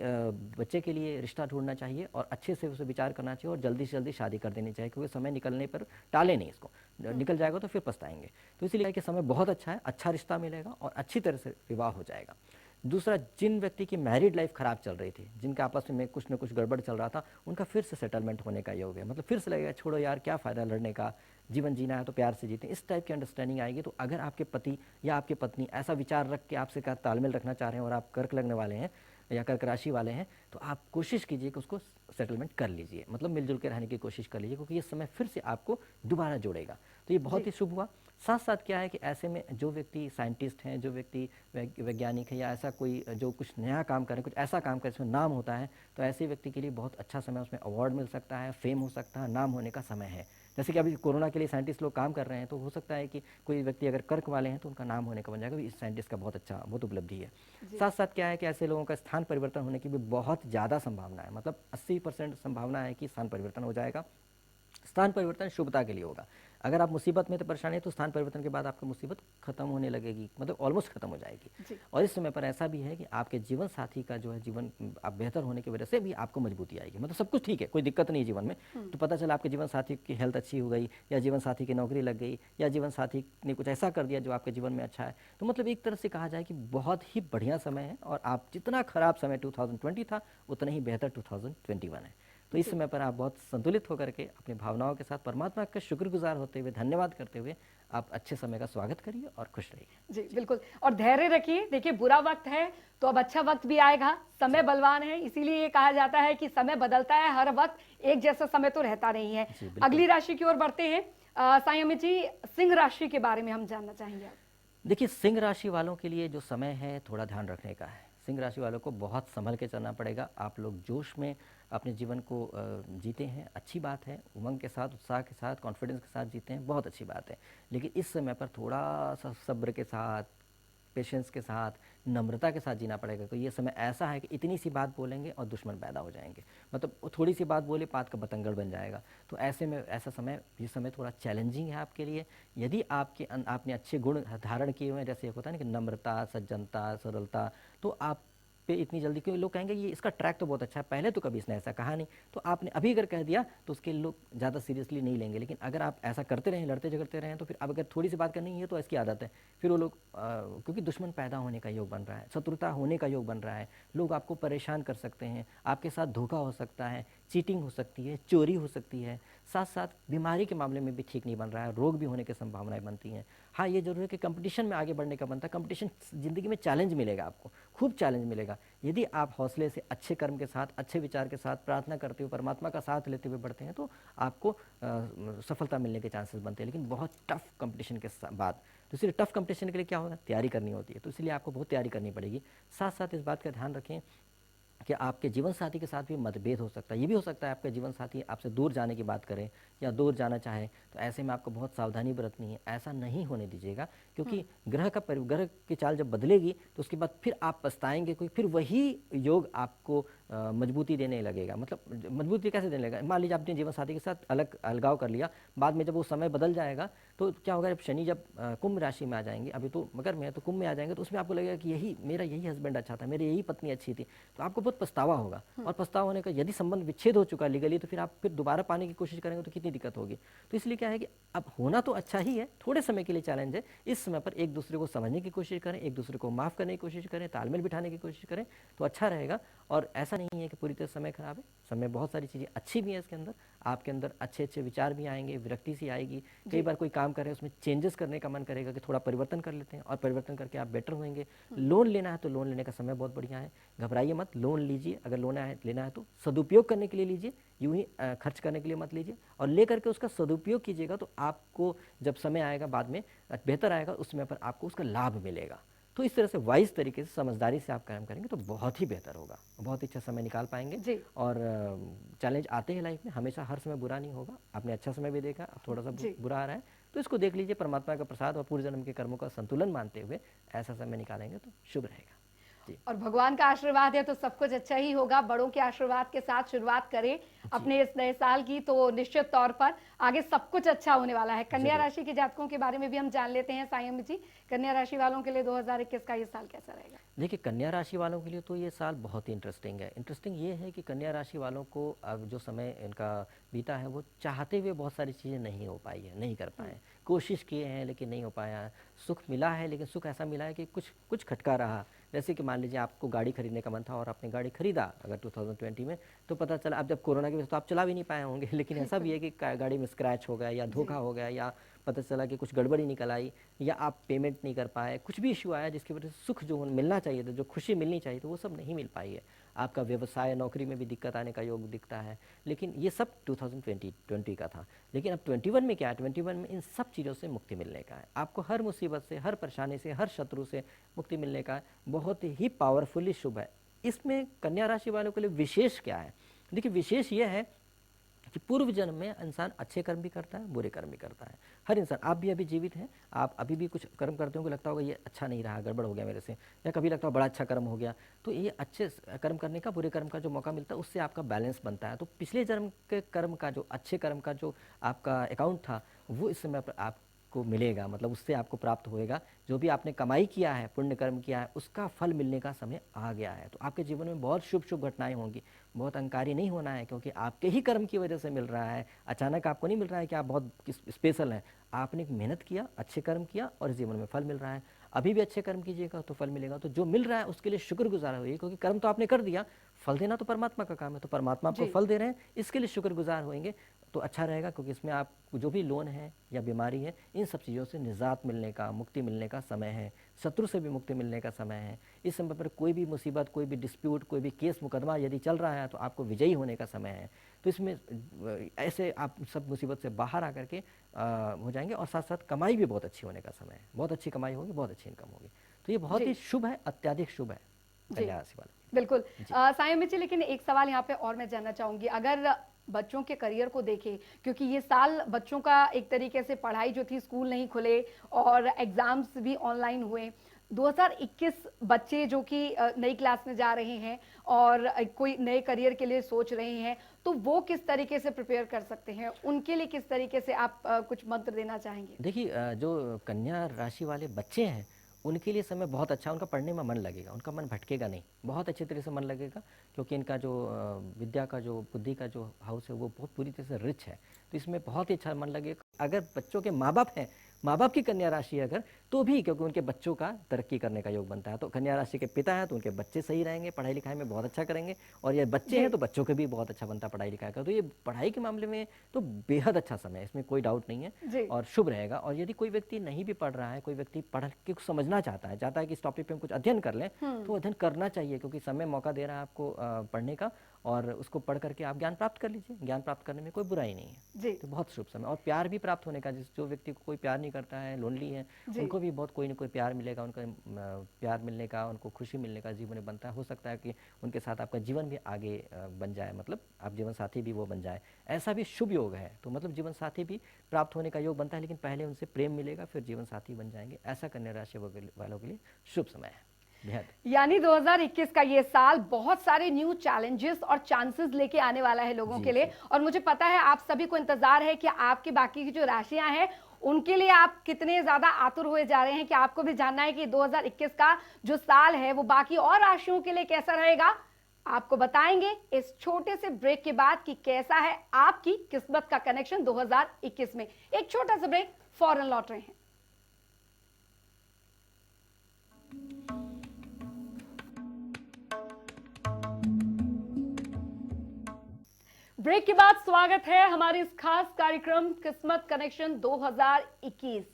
बच्चे के लिए रिश्ता ढूंढना चाहिए, और अच्छे से उसे विचार करना चाहिए, और जल्दी से जल्दी शादी कर देनी चाहिए, क्योंकि समय निकलने पर टाले नहीं इसको। निकल जाएगा तो फिर पछताएंगे। तो इसीलिए कि समय बहुत अच्छा है, अच्छा रिश्ता मिलेगा और अच्छी तरह से विवाह हो जाएगा। दूसरा, जिन व्यक्ति की मैरिड लाइफ खराब चल रही थी, जिनका आपस में कुछ न कुछ गड़बड़ चल रहा था, उनका फिर से सेटलमेंट होने का योग है। मतलब फिर से लगेगा छोड़ो यार, क्या फ़ायदा लड़ने का, जीवन जीना है तो प्यार से जीते, इस टाइप की अंडरस्टैंडिंग आएगी। तो अगर आपके पति या आपकी पत्नी ऐसा विचार रख के आपसे क्या तालमेल रखना चाह रहे हैं, और आप कर्क लगने वाले हैं या कर्क राशि वाले हैं, तो आप कोशिश कीजिए कि उसको सेटलमेंट कर लीजिए, मतलब मिलजुल के रहने की कोशिश कर लीजिए, क्योंकि ये समय फिर से आपको दोबारा जोड़ेगा। तो ये बहुत ही शुभ हुआ। साथ साथ क्या है कि ऐसे में जो व्यक्ति साइंटिस्ट हैं, जो व्यक्ति वैज्ञानिक है, या ऐसा कोई जो कुछ नया काम करे, कुछ ऐसा काम करे जिसमें नाम होता है, तो ऐसे व्यक्ति के लिए बहुत अच्छा समय, उसमें अवार्ड मिल सकता है, फेम हो सकता है, नाम होने का समय है। जैसे कि अभी कोरोना के लिए साइंटिस्ट लोग काम कर रहे हैं, तो हो सकता है कि कोई व्यक्ति अगर कर्क वाले हैं तो उनका नाम होने का बन जाएगा। इस साइंटिस्ट का बहुत अच्छा, बहुत उपलब्धि है। साथ साथ क्या है कि ऐसे लोगों का स्थान परिवर्तन होने की भी बहुत ज़्यादा संभावना है। मतलब 80% संभावना है कि स्थान परिवर्तन हो जाएगा। स्थान परिवर्तन शुभता के लिए होगा। अगर आप मुसीबत में तो परेशानी है, तो स्थान परिवर्तन के बाद आपकी मुसीबत खत्म होने लगेगी, मतलब ऑलमोस्ट खत्म हो जाएगी। और इस समय पर ऐसा भी है कि आपके जीवन साथी का जो है जीवन आप बेहतर होने की वजह से भी आपको मजबूती आएगी। मतलब सब कुछ ठीक है, कोई दिक्कत नहीं है जीवन में। तो पता चला आपके जीवन साथी की हेल्थ अच्छी हो गई, या जीवन साथी की नौकरी लग गई, या जीवन साथी ने कुछ ऐसा कर दिया जो आपके जीवन में अच्छा है। तो मतलब एक तरह से कहा जाए कि बहुत ही बढ़िया समय है, और आप जितना खराब समय 2020 था, उतना ही बेहतर 2021 है। तो इस समय पर आप बहुत संतुलित होकर के अपनी भावनाओं के साथ परमात्मा का शुक्रगुजार होते हुए, धन्यवाद करते हुए, आप अच्छे समय का स्वागत करिए और खुश रहिए। जी, बिल्कुल। और धैर्य रखिए। देखिए, बुरा वक्त है तो अब अच्छा वक्त भी आएगा। समय बलवान है, इसीलिए ये कहा जाता है कि समय बदलता है, हर वक्त एक जैसा समय तो रहता नहीं है। जी, बिल्कुल। अगली राशि की ओर बढ़ते हैं। साईं अमित जी, सिंह राशि के बारे में हम जानना चाहेंगे आप। देखिए, सिंह राशि वालों के लिए जो समय है थोड़ा ध्यान रखने का है। सिंह राशि वालों को बहुत संभल के चलना पड़ेगा। आप लोग जोश में अपने जीवन को जीते हैं, अच्छी बात है। उमंग के साथ, उत्साह के साथ, कॉन्फिडेंस के साथ जीते हैं, बहुत अच्छी बात है। लेकिन इस समय पर थोड़ा सा सब्र के साथ, पेशेंस के साथ, नम्रता के साथ जीना पड़ेगा। तो ये समय ऐसा है कि इतनी सी बात बोलेंगे और दुश्मन पैदा हो जाएंगे। मतलब वो थोड़ी सी बात बोले, पात का बतंगड़ बन जाएगा। तो ऐसे में ऐसा समय, ये समय थोड़ा चैलेंजिंग है आपके लिए। यदि आपने अच्छे गुण धारण किए हुए हैं, जैसे होता है ना कि नम्रता, सज्जनता, सरलता, तो आप पे इतनी जल्दी क्यों? लोग कहेंगे ये इसका ट्रैक तो बहुत अच्छा है, पहले तो कभी इसने ऐसा कहा नहीं, तो आपने अभी अगर कह दिया तो उसके लोग ज़्यादा सीरियसली नहीं लेंगे। लेकिन अगर आप ऐसा करते रहें, लड़ते झगड़ते रहें, तो फिर अब अगर थोड़ी सी बात करनी है तो इसकी आदत है, फिर वो लोग क्योंकि दुश्मन पैदा होने का योग बन रहा है, शत्रुता होने का योग बन रहा है, लोग आपको परेशान कर सकते हैं, आपके साथ धोखा हो सकता है, चीटिंग हो सकती है, चोरी हो सकती है, साथ साथ बीमारी के मामले में भी ठीक नहीं बन रहा है, रोग भी होने की संभावनाएं बनती हैं। हाँ, ये जरूर है कि कंपटीशन में आगे बढ़ने का बनता है। कंपटीशन ज़िंदगी में चैलेंज मिलेगा, आपको खूब चैलेंज मिलेगा। यदि आप हौसले से, अच्छे कर्म के साथ, अच्छे विचार के साथ, प्रार्थना करते हुए, परमात्मा का साथ लेते हुए बढ़ते हैं तो आपको सफलता मिलने के चांसेस बनते हैं। लेकिन बहुत टफ कंपटीशन के बाद, तो इसलिए टफ कंपटीशन के लिए क्या होगा, तैयारी करनी होती है, तो इसलिए आपको बहुत तैयारी करनी पड़ेगी। साथ साथ इस बात का ध्यान रखें कि आपके जीवन साथी के साथ भी मतभेद हो सकता है। ये भी हो सकता है आपका जीवन साथी आपसे दूर जाने की बात करें या दूर जाना चाहे, तो ऐसे में आपको बहुत सावधानी बरतनी है, ऐसा नहीं होने दीजिएगा। क्योंकि ग्रह की चाल जब बदलेगी तो उसके बाद फिर आप पछताएंगे, क्योंकि फिर वही योग आपको मजबूती देने लगेगा। मतलब मजबूती कैसे देने लगेगा? मान लीजिए आपने जीवन साथी के साथ अलगाव कर लिया, बाद में जब वो समय बदल जाएगा तो क्या होगा, जब शनि जब कुंभ राशि में आ जाएंगे, अभी तो मकर में है, तो कुंभ में आ जाएंगे, तो उसमें आपको लगेगा कि यही हस्बैंड अच्छा था, मेरी यही पत्नी अच्छी थी, तो आपको बहुत पछतावा होगा। और पछतावा होने का, यदि संबंध विच्छेद हो चुका है लीगली, तो फिर आप फिर दोबारा पाने की कोशिश करेंगे तो कितनी दिक्कत होगी। तो इसलिए क्या है कि अब होना तो अच्छा ही है, थोड़े समय के लिए चैलेंज है, इस समय पर एक दूसरे को समझने की कोशिश करें, एक दूसरे को माफ़ करने की कोशिश करें, तालमेल बिठाने की कोशिश करें, तो अच्छा रहेगा। और ऐसा नहीं है कि पूरी तरह समय खराब है, समय बहुत सारी चीज़ें अच्छी भी हैं इसके अंदर, आपके अंदर अच्छे अच्छे विचार भी आएंगे, विरक्ति सी आएगी, कई बार कोई काम कर रहे हैं उसमें चेंजेस करने का मन करेगा कि थोड़ा परिवर्तन कर लेते हैं, और परिवर्तन करके आप बेटर होंगे। लोन लेना है तो लोन लेने का समय बहुत बढ़िया है, घबराइए मत, लोन लीजिए। अगर लेना है तो सदुपयोग करने के लिए लीजिए, यूं ही खर्च करने के लिए मत लीजिए, और लेकर के उसका सदुपयोग कीजिएगा, तो आपको जब समय आएगा बाद में बेहतर आएगा, उस समय पर आपको उसका लाभ मिलेगा। तो इस तरह से वाइज तरीके से, समझदारी से आप काम करेंगे तो बहुत ही बेहतर होगा, बहुत ही अच्छा समय निकाल पाएंगे। जी। और चैलेंज आते हैं लाइफ में, हमेशा हर समय बुरा नहीं होगा। आपने अच्छा समय भी देखा, अब थोड़ा सा जी। बुरा आ रहा है, तो इसको देख लीजिए, परमात्मा का प्रसाद और पूर्व जन्म के कर्मों का संतुलन मानते हुए ऐसा समय निकालेंगे तो शुभ रहेगा। जी। और भगवान का आशीर्वाद है तो सब कुछ अच्छा ही होगा। बड़ों के आशीर्वाद के साथ शुरुआत करें अपने इस नए साल की, तो निश्चित तौर पर आगे सब कुछ अच्छा होने वाला है। कन्या जरूर। राशि के जातकों के बारे में भी हम जान लेते हैं साईं अमित जी। कन्या राशि वालों के लिए 2021 का ये साल कैसा रहेगा? देखिए, कन्या राशि वालों के लिए तो ये साल बहुत ही इंटरेस्टिंग है। इंटरेस्टिंग ये है कि कन्या राशि वालों को अब जो समय इनका बीता है, वो चाहते हुए बहुत सारी चीज़ें नहीं हो पाई है, नहीं कर पाए, कोशिश किए हैं लेकिन नहीं हो पाया। सुख मिला है, लेकिन सुख ऐसा मिला है कि कुछ कुछ खटका रहा। जैसे कि मान लीजिए आपको गाड़ी खरीदने का मन था और आपने गाड़ी खरीदा अगर 2020 में, तो पता चला अब जब कोरोना की वजह से तो आप चला भी नहीं पाए होंगे, लेकिन ऐसा भी है कि गाड़ी में स्क्रैच हो गया या धोखा हो गया, या पता चला कि कुछ गड़बड़ी निकल आई, या आप पेमेंट नहीं कर पाए, कुछ भी इशू आया जिसकी वजह से सुख जो मिलना चाहिए था, जो खुशी मिलनी चाहिए थी, वो सब नहीं मिल पाई है। आपका व्यवसाय, नौकरी में भी दिक्कत आने का योग दिखता है। लेकिन ये सब 2020 का था। लेकिन अब 21 में क्या है, 21 में इन सब चीज़ों से मुक्ति मिलने का है। आपको हर मुसीबत से, हर परेशानी से, हर शत्रु से मुक्ति मिलने का है। बहुत ही पावरफुली शुभ है। इसमें कन्या राशि वालों के लिए विशेष क्या है? देखिए, विशेष ये है कि पूर्व जन्म में इंसान अच्छे कर्म भी करता है, बुरे कर्म भी करता है। हर इंसान, आप भी अभी जीवित हैं, आप अभी भी कुछ कर्म करते होंगे, लगता होगा ये अच्छा नहीं रहा, गड़बड़ हो गया मेरे से, या कभी लगता है बड़ा अच्छा कर्म हो गया। तो ये अच्छे कर्म करने का, बुरे कर्म का जो मौका मिलता है, उससे आपका बैलेंस बनता है। तो पिछले जन्म के कर्म का, जो अच्छे कर्म का जो आपका अकाउंट था, वो इस समय पर आपको मिलेगा, मतलब उससे आपको प्राप्त होएगा। जो भी आपने कमाई किया है, पुण्य कर्म किया है, उसका फल मिलने का समय आ गया है। तो आपके जीवन में बहुत शुभ शुभ घटनाएं होंगी। बहुत अहंकारी नहीं होना है, क्योंकि आपके ही कर्म की वजह से मिल रहा है। अचानक आपको नहीं मिल रहा है कि आप बहुत स्पेशल हैं। आपने एक मेहनत किया, अच्छे कर्म किया, और जीवन में फल मिल रहा है। अभी भी अच्छे कर्म कीजिएगा तो फल मिलेगा। तो जो मिल रहा है उसके लिए शुक्रगुजार होइए, क्योंकि कर्म तो आपने कर दिया, फल देना तो परमात्मा का काम है। तो परमात्मा आपको जी। फल दे रहे हैं, इसके लिए शुक्रगुजार होंगे तो अच्छा रहेगा। क्योंकि इसमें आप जो भी लोन है या बीमारी है, इन सब चीज़ों से निजात मिलने का, मुक्ति मिलने का समय है। शत्रु से भी मुक्ति मिलने का समय है। इस समय पर कोई भी मुसीबत, कोई भी डिस्प्यूट, कोई भी केस मुकदमा यदि चल रहा है, तो आपको विजयी होने का समय है। तो इसमें ऐसे आप सब मुसीबत से बाहर आकर के हो जाएंगे। और साथ साथ कमाई भी बहुत अच्छी होने का समय है। बहुत अच्छी कमाई होगी, बहुत अच्छी इनकम होगी। तो ये बहुत जी। ही शुभ है, अत्याधिक शुभ है जी, कन्या राशि वाले। बिल्कुल। जी। साईं अमित जी, लेकिन एक सवाल यहाँ पे और मैं जानना चाहूंगी। अगर बच्चों के करियर को देखें, क्योंकि ये साल बच्चों का एक तरीके से पढ़ाई जो थी, स्कूल नहीं खुले और एग्जाम्स भी ऑनलाइन हुए। 2021 बच्चे जो कि नई क्लास में जा रहे हैं और कोई नए करियर के लिए सोच रहे हैं, तो वो किस तरीके से प्रिपेयर कर सकते हैं? उनके लिए किस तरीके से आप कुछ मंत्र देना चाहेंगे? देखिए, जो कन्या राशि वाले बच्चे हैं, उनके लिए समय बहुत अच्छा है, उनका पढ़ने में मन लगेगा, उनका मन भटकेगा नहीं, बहुत अच्छे तरीके से मन लगेगा, क्योंकि इनका जो विद्या का जो बुद्धि का जो हाउस है वो बहुत पूरी तरह से रिच है, तो इसमें बहुत ही अच्छा मन लगेगा। अगर बच्चों के माँ बाप हैं, माँ बाप की कन्या राशि है अगर, तो भी क्योंकि उनके बच्चों का तरक्की करने का योग बनता है, तो कन्या राशि के पिता हैं तो उनके बच्चे सही रहेंगे, पढ़ाई लिखाई में बहुत अच्छा करेंगे, और ये बच्चे जी हैं तो बच्चों के भी बहुत अच्छा बनता है पढ़ाई लिखाई का, तो ये पढ़ाई के मामले में तो बेहद अच्छा समय है, इसमें कोई डाउट नहीं है जी और शुभ रहेगा। और यदि कोई व्यक्ति नहीं भी पढ़ रहा है, कोई व्यक्ति पढ़ के कुछ समझना चाहता है कि इस टॉपिक पे हम कुछ अध्ययन कर लें, तो अध्ययन करना चाहिए, क्योंकि समय मौका दे रहा है आपको पढ़ने का, और उसको पढ़ करके आप ज्ञान प्राप्त कर लीजिए, ज्ञान प्राप्त करने में कोई बुराई नहीं है। जी तो बहुत शुभ समय, और प्यार भी प्राप्त होने का, जिस जो व्यक्ति को कोई प्यार नहीं करता है, लोनली है, जी उनको भी बहुत कोई ना कोई प्यार मिलेगा, उनका प्यार मिलने का, उनको खुशी मिलने का जीवन में बनता है। हो सकता है कि उनके साथ आपका जीवन भी आगे बन जाए, मतलब आप जीवन साथी भी वो बन जाए, ऐसा भी शुभ योग है। तो मतलब जीवन साथी भी प्राप्त होने का योग बनता है, लेकिन पहले उनसे प्रेम मिलेगा, फिर जीवन साथी बन जाएंगे। ऐसा कन्या राशि वालों के लिए शुभ समय है बेहद। यानी 2021 का ये साल बहुत सारे न्यू चैलेंजेस और चांसेस लेके आने वाला है लोगों जी के लिए। जी और मुझे पता है आप सभी को इंतजार है कि आपकी बाकी की जो राशियां हैं उनके लिए आप कितने ज्यादा आतुर हुए जा रहे हैं कि आपको भी जानना है कि 2021 का जो साल है वो बाकी और राशियों के लिए कैसा रहेगा। आपको बताएंगे इस छोटे से ब्रेक के बाद कि कैसा है आपकी किस्मत का कनेक्शन 2021 में। एक छोटा सा ब्रेक, फौरन लौट रहे हैं। ब्रेक के बाद स्वागत है हमारे इस खास कार्यक्रम किस्मत कनेक्शन 2021।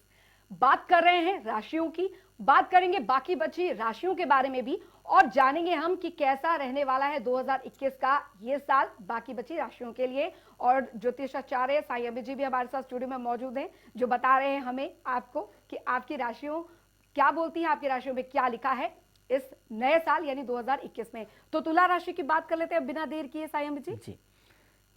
बात कर रहे हैं राशियों की, बात करेंगे बाकी बची राशियों के बारे में भी, और जानेंगे हम कि कैसा रहने वाला है 2021 का ये साल बाकी बची राशियों के लिए। और ज्योतिषाचार्य साई अमित जी भी हमारे साथ स्टूडियो में मौजूद हैं, जो बता रहे हैं हमें आपको कि आपकी राशियों क्या बोलती हैं, आपकी राशियों में क्या लिखा है इस नए साल यानी 2021 में। तो तुला राशि की बात कर लेते हैं बिना देर किए साई अमित जी। जी।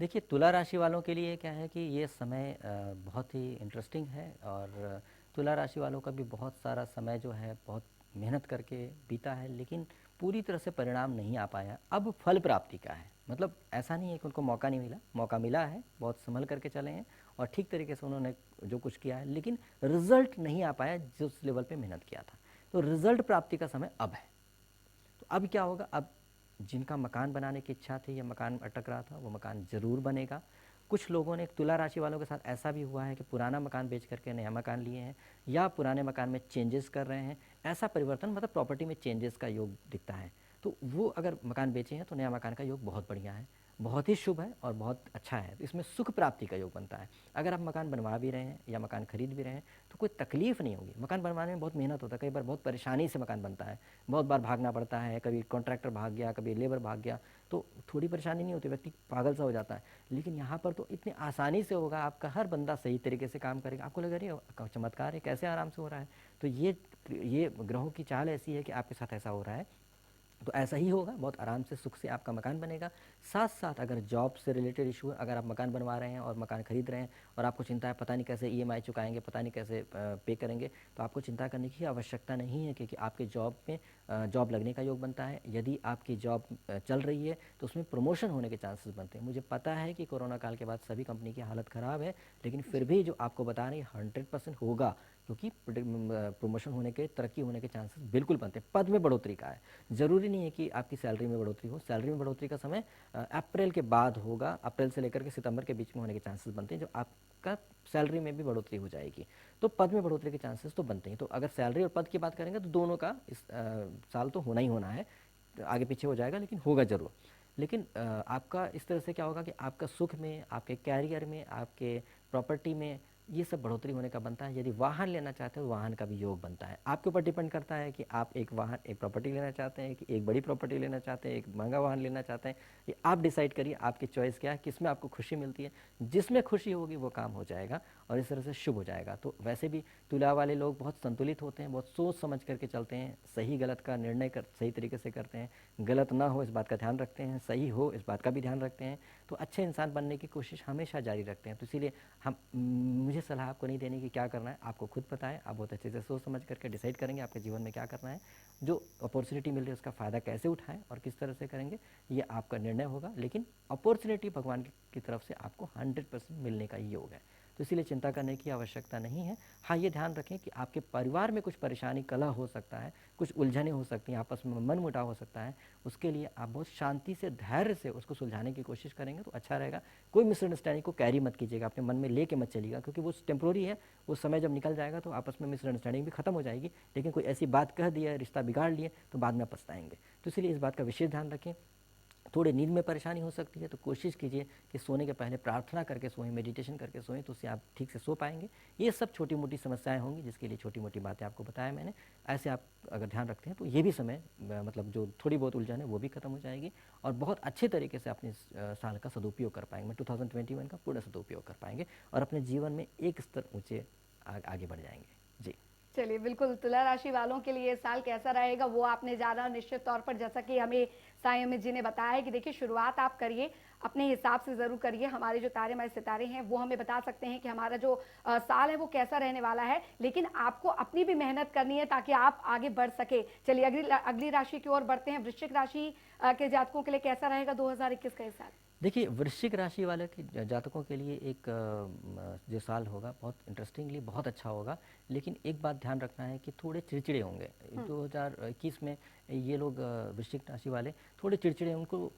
देखिए, तुला राशि वालों के लिए क्या है कि ये समय बहुत ही इंटरेस्टिंग है, और तुला राशि वालों का भी बहुत सारा समय जो है बहुत मेहनत करके बीता है, लेकिन पूरी तरह से परिणाम नहीं आ पाया। अब फल प्राप्ति का है, मतलब ऐसा नहीं है कि उनको मौका नहीं मिला, मौका मिला है, बहुत संभल करके चले हैं और ठीक तरीके से उन्होंने जो कुछ किया है, लेकिन रिजल्ट नहीं आ पाया जिस लेवल पे मेहनत किया था। तो रिजल्ट प्राप्ति का समय अब है। तो अब क्या होगा, अब जिनका मकान बनाने की इच्छा थी या मकान अटक रहा था, वो मकान ज़रूर बनेगा। कुछ लोगों ने, तुला राशि वालों के साथ ऐसा भी हुआ है कि पुराना मकान बेच करके नया मकान लिए हैं, या पुराने मकान में चेंजेस कर रहे हैं। ऐसा परिवर्तन, मतलब प्रॉपर्टी में चेंजेस का योग दिखता है। तो वो अगर मकान बेचे हैं तो नया मकान का योग बहुत बढ़िया है, बहुत ही शुभ है और बहुत अच्छा है। तो इसमें सुख प्राप्ति का योग बनता है। अगर आप मकान बनवा भी रहे हैं या मकान खरीद भी रहे हैं तो कोई तकलीफ नहीं होगी। मकान बनवाने में बहुत मेहनत होता है, कई बार बहुत परेशानी से मकान बनता है, बहुत बार भागना पड़ता है, कभी कॉन्ट्रैक्टर भाग गया, कभी लेबर भाग गया, तो थोड़ी परेशानी नहीं होती, व्यक्ति पागल सा हो जाता है। लेकिन यहाँ पर तो इतनी आसानी से होगा, आपका हर बंदा सही तरीके से काम करेगा, आपको लगेगा अरे चमत्कार है, कैसे आराम से हो रहा है। तो ये ग्रहों की चाल ऐसी है कि आपके साथ ऐसा हो रहा है, तो ऐसा ही होगा, बहुत आराम से सुख से आपका मकान बनेगा। साथ साथ अगर जॉब से रिलेटेड इशू है, अगर आप मकान बनवा रहे हैं और मकान खरीद रहे हैं और आपको चिंता है पता नहीं कैसे ईएमआई चुकाएंगे, पता नहीं कैसे पे करेंगे, तो आपको चिंता करने की आवश्यकता नहीं है, क्योंकि आपके जॉब में जॉब लगने का योग बनता है। यदि आपकी जॉब चल रही है तो उसमें प्रमोशन होने के चांसेस बनते हैं। मुझे पता है कि कोरोना काल के बाद सभी कंपनी की हालत ख़राब है, लेकिन फिर भी जो आपको बता रहे हैं 100% होगा, क्योंकि प्रमोशन होने के, तरक्की होने के चांसेस बिल्कुल बनते हैं। पद में बढ़ोतरी का है, ज़रूरी नहीं है कि आपकी सैलरी में बढ़ोतरी हो। सैलरी में बढ़ोतरी का समय अप्रैल के बाद होगा, अप्रैल से लेकर के सितंबर के बीच में होने के चांसेस बनते हैं, जो आपका सैलरी में भी बढ़ोतरी हो जाएगी। तो पद में बढ़ोतरी के चांसेस तो बनते हैं। तो अगर सैलरी और पद की बात करेंगे तो दोनों का इस साल तो होना ही होना है, आगे पीछे हो जाएगा लेकिन होगा ज़रूर। लेकिन आपका इस तरह से क्या होगा कि आपका सुख में, आपके कैरियर में, आपके प्रॉपर्टी में ये सब बढ़ोतरी होने का बनता है। यदि वाहन लेना चाहते हो, वाहन का भी योग बनता है। आपके ऊपर डिपेंड करता है कि आप एक वाहन, एक प्रॉपर्टी लेना चाहते हैं, कि एक बड़ी प्रॉपर्टी लेना चाहते हैं, एक महंगा वाहन लेना चाहते हैं, ये आप डिसाइड करिए, आपकी चॉइस क्या है, किसमें आपको खुशी मिलती है। जिसमें खुशी होगी वो काम हो जाएगा और इस तरह से शुभ हो जाएगा। तो वैसे भी तुला वाले लोग बहुत संतुलित होते हैं, बहुत सोच समझ करके चलते हैं, सही गलत का निर्णय सही तरीके से करते हैं, गलत ना हो इस बात का ध्यान रखते हैं, सही हो इस बात का भी ध्यान रखते हैं। तो अच्छे इंसान बनने की कोशिश हमेशा जारी रखते हैं। तो इसीलिए मुझे सलाह आपको नहीं देनी कि क्या करना है, आपको खुद पता है। आप बहुत अच्छे से सोच समझ करके डिसाइड करेंगे आपके जीवन में क्या करना है, जो अपॉर्चुनिटी मिल रही है उसका फ़ायदा कैसे उठाएं और किस तरह से करेंगे, ये आपका निर्णय होगा। लेकिन अपॉर्चुनिटी भगवान की तरफ से आपको 100% मिलने का ही योग है। तो इसीलिए चिंता करने की आवश्यकता नहीं है। हाँ, ये ध्यान रखें कि आपके परिवार में कुछ परेशानी, कलह हो सकता है, कुछ उलझनें हो सकती हैं, आपस में मनमुटाव हो सकता है। उसके लिए आप बहुत शांति से, धैर्य से उसको सुलझाने की कोशिश करेंगे तो अच्छा रहेगा। कोई मिसअंडरस्टैंडिंग को कैरी मत कीजिएगा, अपने मन में लेके मत चलिएगा, क्योंकि वो टेम्प्रोरी है। वो समय जब निकल जाएगा तो आपस में मिसअंडरस्टैंडिंग भी खत्म हो जाएगी। लेकिन कोई ऐसी बात कह दी है, रिश्ता बिगाड़ लिए, तो बाद में आप पछताएंगे। तो इसलिए इस बात का विशेष ध्यान रखें। थोड़े नींद में परेशानी हो सकती है तो कोशिश कीजिए कि सोने के पहले प्रार्थना करके सोएं, मेडिटेशन करके सोएं, तो उससे आप ठीक से सो पाएंगे। ये सब छोटी मोटी समस्याएं होंगी जिसके लिए छोटी मोटी बातें आपको बताया मैंने। ऐसे आप अगर ध्यान रखते हैं तो ये भी समय मतलब जो थोड़ी बहुत उलझन है वो भी खत्म हो जाएगी और बहुत अच्छे तरीके से अपने साल का सदुपयोग कर पाएंगे। 2021 का पूर्ण सदुपयोग कर पाएंगे और अपने जीवन में एक स्तर ऊँचे आगे बढ़ जाएंगे। जी चलिए, बिल्कुल तुला राशि वालों के लिए साल कैसा रहेगा वो आपने जाना निश्चित तौर पर। जैसा कि हमें साईं अमित जी ने बताया है कि देखिए, शुरुआत आप करिए, अपने हिसाब से ज़रूर करिए। हमारे जो तारे हमारे सितारे हैं वो हमें बता सकते हैं कि हमारा जो साल है वो कैसा रहने वाला है, लेकिन आपको अपनी भी मेहनत करनी है ताकि आप आगे बढ़ सके। चलिए, अगली राशि की ओर बढ़ते हैं। वृश्चिक राशि के जातकों के लिए कैसा रहेगा 2021 का ये साल? देखिए, वृश्चिक राशि वाले के जातकों के लिए एक जो साल होगा बहुत इंटरेस्टिंगली बहुत अच्छा होगा। लेकिन एक बात ध्यान रखना है कि थोड़े चिड़चिड़े होंगे। 2021 में ये लोग वृश्चिक राशि वाले थोड़े चिड़चिड़े, उनको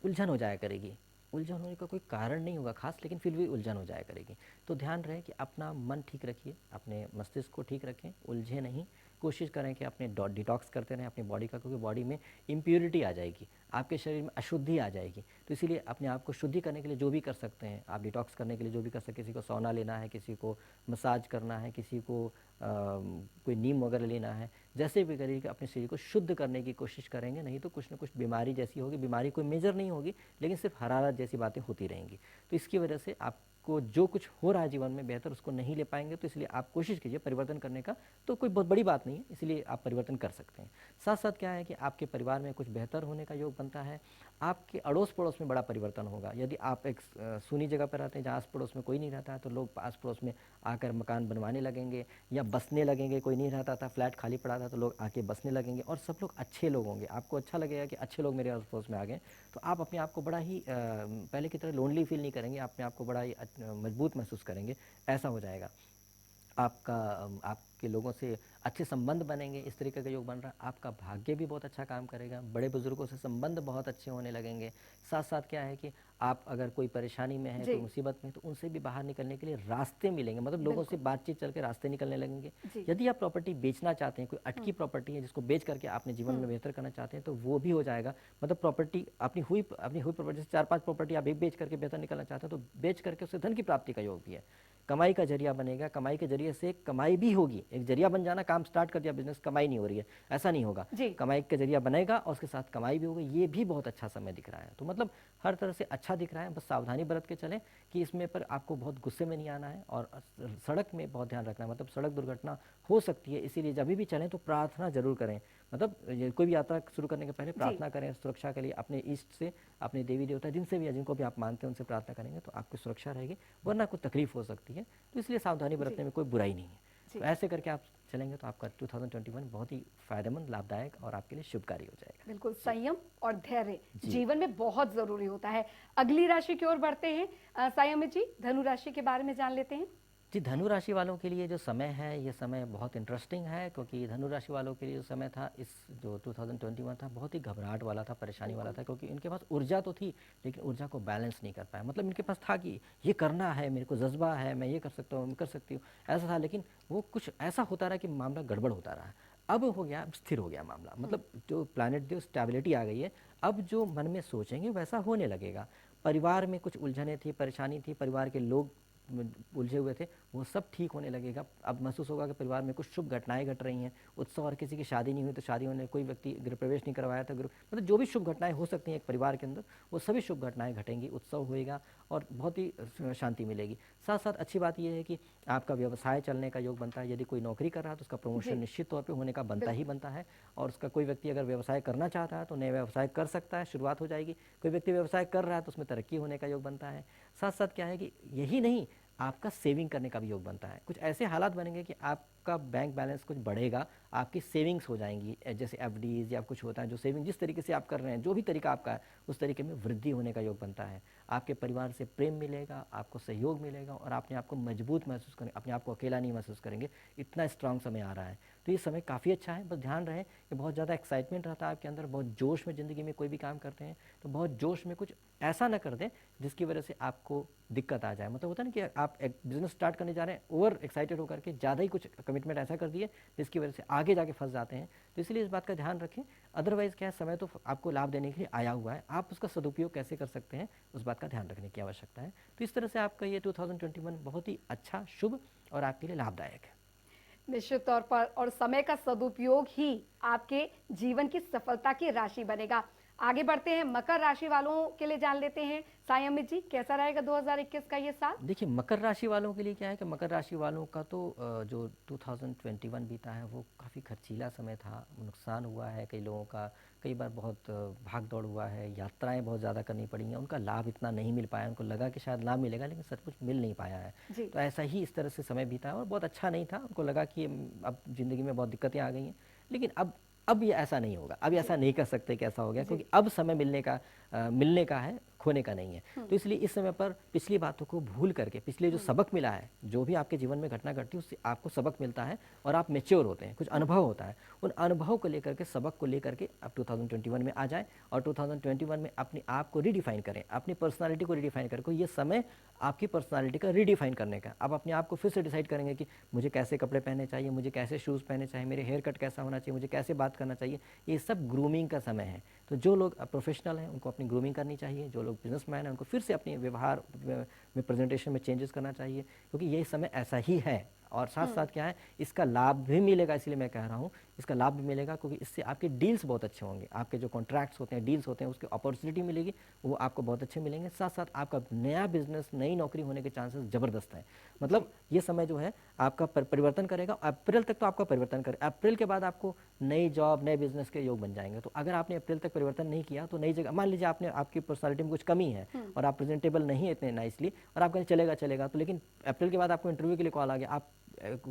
उलझन हो जाया करेगी। उलझन होने का कोई कारण नहीं होगा खास, लेकिन फिर भी उलझन हो जाया करेगी। तो ध्यान रहे कि अपना मन ठीक रखिए, अपने मस्तिष्क को ठीक रखें, उलझे नहीं। कोशिश करें कि अपने डिटॉक्स करते रहें अपनी बॉडी का, क्योंकि बॉडी में इम्प्योरिटी आ जाएगी, आपके शरीर में अशुद्धि आ जाएगी। तो इसीलिए अपने आप को शुद्धि करने के लिए जो भी कर सकते हैं आप, डिटॉक्स करने के लिए जो भी कर सकते हैं, किसी को सौना लेना है, किसी को मसाज करना है, किसी को कोई नीम वगैरह लेना है, जैसे भी करिए कि अपने शरीर को शुद्ध करने की कोशिश करेंगे। नहीं तो कुछ ना कुछ बीमारी जैसी होगी, बीमारी कोई मेजर नहीं होगी लेकिन सिर्फ हरारत जैसी बातें होती रहेंगी। तो इसकी वजह से आपको जो कुछ हो रहा है जीवन में बेहतर उसको नहीं ले पाएंगे। तो इसलिए आप कोशिश कीजिए परिवर्तन करने का। तो कोई बहुत बड़ी बात नहीं है, इसलिए आप परिवर्तन कर सकते हैं। साथ साथ क्या है कि आपके परिवार में कुछ बेहतर होने का योग बनता है। आपके अड़ोस पड़ोस में बड़ा परिवर्तन होगा। यदि आप एक सूनी जगह पर रहते हैं जहाँ आस पड़ोस में कोई नहीं रहता है, तो लोग आस पड़ोस में आकर मकान बनवाने लगेंगे या बसने लगेंगे। कोई नहीं रहता था, फ्लैट खाली पड़ा था, तो लोग आके बसने लगेंगे और सब लोग अच्छे लोग होंगे। आपको अच्छा लगेगा कि अच्छे लोग मेरे आस पड़ोस में आ गए। तो आप अपने आप को बड़ा ही पहले की तरह लोनली फील नहीं करेंगे, अपने आप को बड़ा ही मजबूत महसूस करेंगे। ऐसा हो जाएगा। आपका आपके लोगों से अच्छे संबंध बनेंगे, इस तरीके का योग बन रहा है। आपका भाग्य भी बहुत अच्छा काम करेगा, बड़े बुजुर्गों से संबंध बहुत अच्छे होने लगेंगे। साथ साथ क्या है कि आप अगर कोई परेशानी में हैं, जी। कोई मुसीबत में, तो उनसे भी बाहर निकलने के लिए रास्ते मिलेंगे। मतलब लोगों से बिल्कुल। बातचीत चल के रास्ते निकलने लगेंगे। जी। यदि आप प्रॉपर्टी बेचना चाहते हैं, कोई अटकी प्रॉपर्टी है जिसको बेच करके आपने जीवन में बेहतर करना चाहते हैं, तो वो भी हो जाएगा। मतलब प्रॉपर्टी अपनी हुई प्रॉपर्टी से 4-5 प्रॉपर्टी आप एक बेच करके बेहतर निकलना चाहते हैं, तो बेच करके उससे धन की प्राप्ति का योग भी है। कमाई का जरिया बनेगा, कमाई के जरिए से कमाई भी होगी। एक जरिया बन जाना, काम स्टार्ट कर दिया, बिजनेस, कमाई नहीं हो रही है, ऐसा नहीं होगा। जी। कमाई का जरिया बनेगा और उसके साथ कमाई भी होगी। ये भी बहुत अच्छा समय दिख रहा है। तो मतलब हर तरह से अच्छा दिख रहा है। बस सावधानी बरत के चलें कि इसमें पर आपको बहुत गुस्से में नहीं आना है और सड़क में बहुत ध्यान रखना है। मतलब सड़क दुर्घटना हो सकती है, इसीलिए जब भी चलें तो प्रार्थना जरूर करें। मतलब कोई भी यात्रा शुरू करने के पहले प्रार्थना करें सुरक्षा के लिए, अपने इष्ट से, अपने देवी देवता जिनसे भी, जिनको भी आप मानते हैं, उनसे प्रार्थना करेंगे तो आपकी सुरक्षा रहेगी, वरना कुछ तकलीफ हो सकती है। तो इसलिए सावधानी बरतने में कोई बुराई नहीं है। तो ऐसे करके आप चलेंगे तो आपका 2021 बहुत ही फायदेमंद, लाभदायक और आपके लिए शुभकारी हो जाएगा। बिल्कुल, संयम और धैर्य जी। जीवन में बहुत जरूरी होता है। अगली राशि की ओर बढ़ते हैं। साईं अमित जी, धनु राशि के बारे में जान लेते हैं। जी, धनु राशि वालों के लिए जो समय है, ये समय बहुत इंटरेस्टिंग है, क्योंकि धनु राशि वालों के लिए जो समय था, इस जो 2021 था, बहुत ही घबराहट वाला था, परेशानी वाला था। क्योंकि इनके पास ऊर्जा तो थी लेकिन ऊर्जा को बैलेंस नहीं कर पाया। मतलब इनके पास था कि ये करना है, मेरे को जज्बा है, मैं ये कर सकता हूँ, मैं कर सकती हूँ, ऐसा था। लेकिन वो कुछ ऐसा होता रहा कि मामला गड़बड़ होता रहा। अब हो गया, अब स्थिर हो गया मामला। मतलब जो प्लानट जो स्टेबिलिटी आ गई है, अब जो मन में सोचेंगे वैसा होने लगेगा। परिवार में कुछ उलझने थी, परेशानी थी, परिवार के लोग उलझे हुए थे, वो सब ठीक होने लगेगा। अब महसूस होगा कि परिवार में कुछ शुभ घटनाएं घट रही हैं, उत्सव, और किसी की शादी नहीं हुई तो शादी होने, कोई व्यक्ति गृह प्रवेश नहीं करवाया था, मतलब जो भी शुभ घटनाएं हो सकती हैं एक परिवार के अंदर, वो सभी शुभ घटनाएं घटेंगी, उत्सव होएगा और बहुत ही शांति मिलेगी। साथ साथ अच्छी बात यह है कि आपका व्यवसाय चलने का योग बनता है। यदि कोई नौकरी कर रहा है तो उसका प्रमोशन निश्चित तौर पर होने का बनता ही बनता है। और उसका कोई व्यक्ति अगर व्यवसाय करना चाहता है तो नया व्यवसाय कर सकता है, शुरुआत हो जाएगी। कोई व्यक्ति व्यवसाय कर रहा है तो उसमें तरक्की होने का योग बनता है। साथ साथ क्या है कि यही नहीं, आपका सेविंग करने का भी योग बनता है। कुछ ऐसे हालात बनेंगे कि आप आपका बैंक बैलेंस कुछ बढ़ेगा, आपकी सेविंग्स हो जाएंगी, जैसे एफडीज या कुछ होता है जो सेविंग जिस तरीके से आप कर रहे हैं, जो भी तरीका आपका है उस तरीके में वृद्धि होने का योग बनता है। आपके परिवार से प्रेम मिलेगा, आपको सहयोग मिलेगा और अपने आप को मजबूत महसूस करेंगे, अपने आप को अकेला नहीं महसूस करेंगे। इतना स्ट्रांग समय आ रहा है, तो ये समय काफ़ी अच्छा है। बस ध्यान रहे कि बहुत ज़्यादा एक्साइटमेंट रहता है आपके अंदर, बहुत जोश में ज़िंदगी में कोई भी काम करते हैं तो बहुत जोश में कुछ ऐसा ना कर दें जिसकी वजह से आपको दिक्कत आ जाए। मतलब होता है ना कि आप एक बिजनेस स्टार्ट करने जा रहे हैं, ओवर एक्साइटेड होकर के ज़्यादा ही कुछ कमिटमेंट ऐसा कर दिए जिसकी वजह से आगे जाके फंस जाते हैं। तो इसलिए इस बात का ध्यान रखें। अदरवाइज़ क्या है, समय तो आपको लाभ देने के लिए आया हुआ है, आप उसका सदुपयोग कैसे कर सकते हैं उस बात का ध्यान रखने की आवश्यकता है। तो इस तरह से आपका ये 2021 बहुत ही अच्छा, शुभ और आपके लिए लाभदायक है। निश्चित तौर पर, और समय का सदुपयोग ही आपके जीवन की सफलता की राशि बनेगा। आगे बढ़ते हैं, मकर राशि वालों के लिए जान लेते हैं। साईं अमित जी, कैसा रहेगा 2021 का ये साल? देखिए, मकर राशि वालों के लिए क्या है कि मकर राशि वालों का तो जो 2021 बीता है वो काफ़ी खर्चीला समय था, नुकसान हुआ है कई लोगों का, कई बार बहुत भाग दौड़ हुआ है, यात्राएं बहुत ज़्यादा करनी पड़ी हैं, उनका लाभ इतना नहीं मिल पाया, उनको लगा कि शायद लाभ मिलेगा लेकिन सचमुच मिल नहीं पाया है। जी। तो ऐसा ही इस तरह से समय बीता है और बहुत अच्छा नहीं था, उनको लगा कि अब ज़िंदगी में बहुत दिक्कतें आ गई हैं। लेकिन अब ये ऐसा नहीं होगा, अब ये ऐसा नहीं कर सकते कि ऐसा हो गया, जी। क्योंकि अब समय मिलने का है, खोने का नहीं है। तो इसलिए इस समय पर पिछली बातों को भूल करके, पिछले जो सबक मिला है, जो भी आपके जीवन में घटना घटती है उससे आपको सबक मिलता है और आप मैच्योर होते हैं, कुछ अनुभव होता है, उन अनुभव को लेकर के, सबक को लेकर के आप 2021 में आ जाएं और 2021 में अपने आप को रिडिफाइन करें, अपनी पर्सनालिटी को रिडिफाइन करें। ये समय आपकी पर्सनालिटी का रिडिफाइन करने का, आप अपने आप को फिर से डिसाइड करेंगे कि मुझे कैसे कपड़े पहनने चाहिए, मुझे कैसे शूज़ पहनने चाहिए, मेरे हेयर कट कैसा होना चाहिए, मुझे कैसे बात करना चाहिए। ये सब ग्रूमिंग का समय है। तो जो लोग प्रोफेशनल हैं उनको अपनी ग्रूमिंग करनी चाहिए, जो लोग बिजनेसमैन हैं उनको फिर से अपने व्यवहार में, प्रेजेंटेशन में चेंजेस करना चाहिए, क्योंकि ये समय ऐसा ही है। और साथ साथ क्या है, इसका लाभ भी मिलेगा, इसलिए मैं कह रहा हूँ इसका लाभ भी मिलेगा क्योंकि इससे आपके डील्स बहुत अच्छे होंगे, आपके जो कॉन्ट्रैक्ट्स होते हैं, डील्स होते हैं, उसकी अपॉर्चुनिटी मिलेगी, वो आपको बहुत अच्छे मिलेंगे। साथ साथ आपका नया बिजनेस, नई नौकरी होने के चांसेस ज़बरदस्त हैं। मतलब ये समय जो है आपका परिवर्तन करेगा। अप्रैल तक तो आपका परिवर्तन करे, अप्रैल के बाद आपको नई जॉब, नए बिजनेस के योग बन जाएंगे। तो अगर आपने अप्रैल तक परिवर्तन नहीं किया तो नई जगह, मान लीजिए आपने, आपकी पर्सनालिटी में कुछ कमी है और आप प्रेजेंटेबल नहीं है इतने नाइसली और आप कहें चलेगा चलेगा, तो लेकिन अप्रैल के बाद आपको इंटरव्यू के लिए कॉल आ गया, आप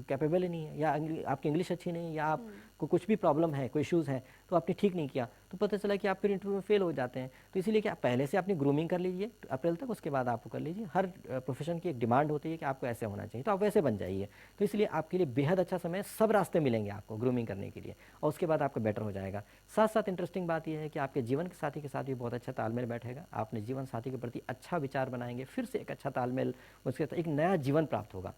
कैपेबल ही नहीं है, या आपकी इंग्लिश अच्छी नहीं है, या आपको कुछ भी प्रॉब्लम है, कोई इश्यूज़ हैं, तो आपने ठीक नहीं किया, तो पता चला कि आप फिर इंटरव्यू में फेल हो जाते हैं। तो इसीलिए क्या, पहले से अपनी ग्रूमिंग कर लीजिए अप्रैल तक, उसके बाद आप कर लीजिए। हर प्रोफेशन की एक डिमांड होती है कि आपको ऐसे होना चाहिए, तो आप वैसे बन जाइए। तो इसलिए आपके लिए बेहद अच्छा समय, सब रास्ते मिलेंगे आपको ग्रूमिंग करने के लिए और उसके बाद आपका बेटर हो जाएगा। साथ साथ इंटरेस्टिंग बात यह है कि आपके जीवन के साथी के साथ भी बहुत अच्छा तालमेल बैठेगा, आप अपने जीवन साथी के प्रति अच्छा विचार बनाएंगे, फिर से एक अच्छा तालमेल, उसके साथ एक नया जीवन प्राप्त होगा।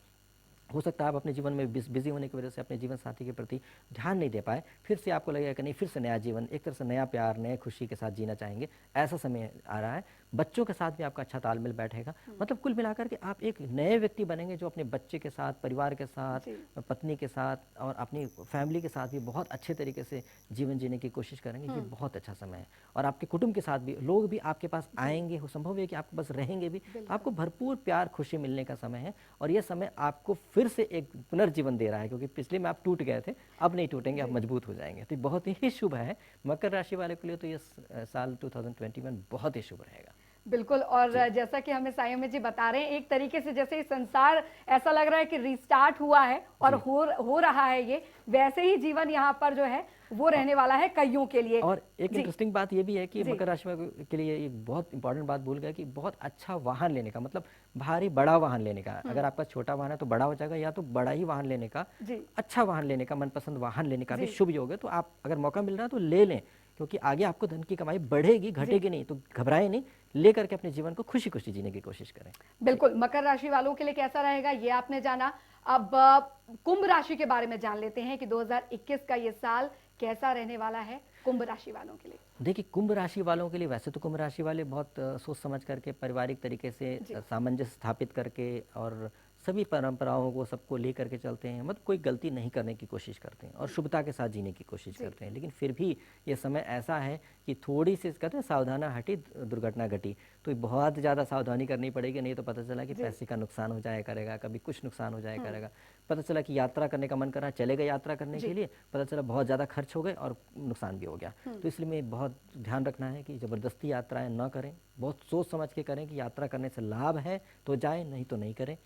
हो सकता है आप अपने जीवन में बिजी होने की वजह से अपने जीवन साथी के प्रति ध्यान नहीं दे पाए, फिर से आपको लगेगा कि नहीं, फिर से नया जीवन, एक तरह से नया प्यार, नए खुशी के साथ जीना चाहेंगे, ऐसा समय आ रहा है। बच्चों के साथ भी आपका अच्छा तालमेल बैठेगा। मतलब कुल मिलाकर के आप एक नए व्यक्ति बनेंगे जो अपने बच्चे के साथ, परिवार के साथ, पत्नी के साथ और अपनी फैमिली के साथ भी बहुत अच्छे तरीके से जीवन जीने की कोशिश करेंगे। ये बहुत अच्छा समय है। और आपके कुटुंब के साथ भी लोग भी आपके पास आएंगे, हो संभव है कि आपके पास रहेंगे भी, तो आपको भरपूर प्यार, खुशी मिलने का समय है। और यह समय आपको फिर से एक पुनर्जीवन दे रहा है, क्योंकि पिछले में आप टूट गए थे, अब नहीं टूटेंगे, आप मजबूत हो जाएंगे। तो बहुत ही शुभ है मकर राशि वाले के लिए। तो ये साल 2021 बहुत ही शुभ रहेगा। बिल्कुल। और जैसा कि हमें साईं अमित जी बता रहे हैं, एक तरीके से जैसे ये संसार ऐसा लग रहा है कि रिस्टार्ट हुआ है और हो रहा है ये, वैसे ही जीवन यहाँ पर जो है वो रहने वाला है कईयों के लिए। और एक इंटरेस्टिंग बात ये भी है कि मकर राशि के लिए एक बहुत इंपॉर्टेंट बात भूल गया कि बहुत अच्छा वाहन लेने का, मतलब भारी बड़ा वाहन लेने का, अगर आपका छोटा वाहन है तो बड़ा हो जाएगा, या तो बड़ा ही वाहन लेने का, अच्छा वाहन लेने का, मनपसंद वाहन लेने का भी शुभ योग है। तो आप अगर मौका मिल रहा है तो ले लें, क्योंकि आगे आपको धन की कमाई बढ़ेगी, घटेगी नहीं। तो घबराए नहीं, लेकर के अपने जीवन को खुशी खुशी जीने की कोशिश करें। बिल्कुल। मकर राशि वालों के लिए कैसा रहेगा ये आपने जाना। अब कुंभ राशि के बारे में जान लेते हैं कि 2021 का ये साल कैसा रहने वाला है कुंभ राशि वालों के लिए। देखिए, कुंभ राशि वालों के लिए, वैसे तो कुंभ राशि वाले बहुत सोच समझ करके, पारिवारिक तरीके से सामंजस्य स्थापित करके और सभी परंपराओं को, सबको ले करके चलते हैं, मतलब कोई गलती नहीं करने की कोशिश करते हैं और शुभता के साथ जीने की कोशिश करते हैं। लेकिन फिर भी ये समय ऐसा है कि थोड़ी सी, कहते हैं सावधाना हटी दुर्घटना घटी, तो बहुत ज़्यादा सावधानी करनी पड़ेगी, नहीं तो पता चला कि पैसे का नुकसान हो जाया करेगा, कभी कुछ नुकसान हो जाया करेगा। पता चला कि यात्रा करने का मन कर रहा है, चले गए यात्रा करने के लिए, पता चला बहुत ज़्यादा खर्च हो गए और नुकसान भी हो गया। तो इसलिए में बहुत ध्यान रखना है कि ज़बरदस्ती यात्राएं न करें, बहुत सोच समझ के करें कि यात्रा करने से लाभ है तो जाएं, नहीं तो नहीं करें।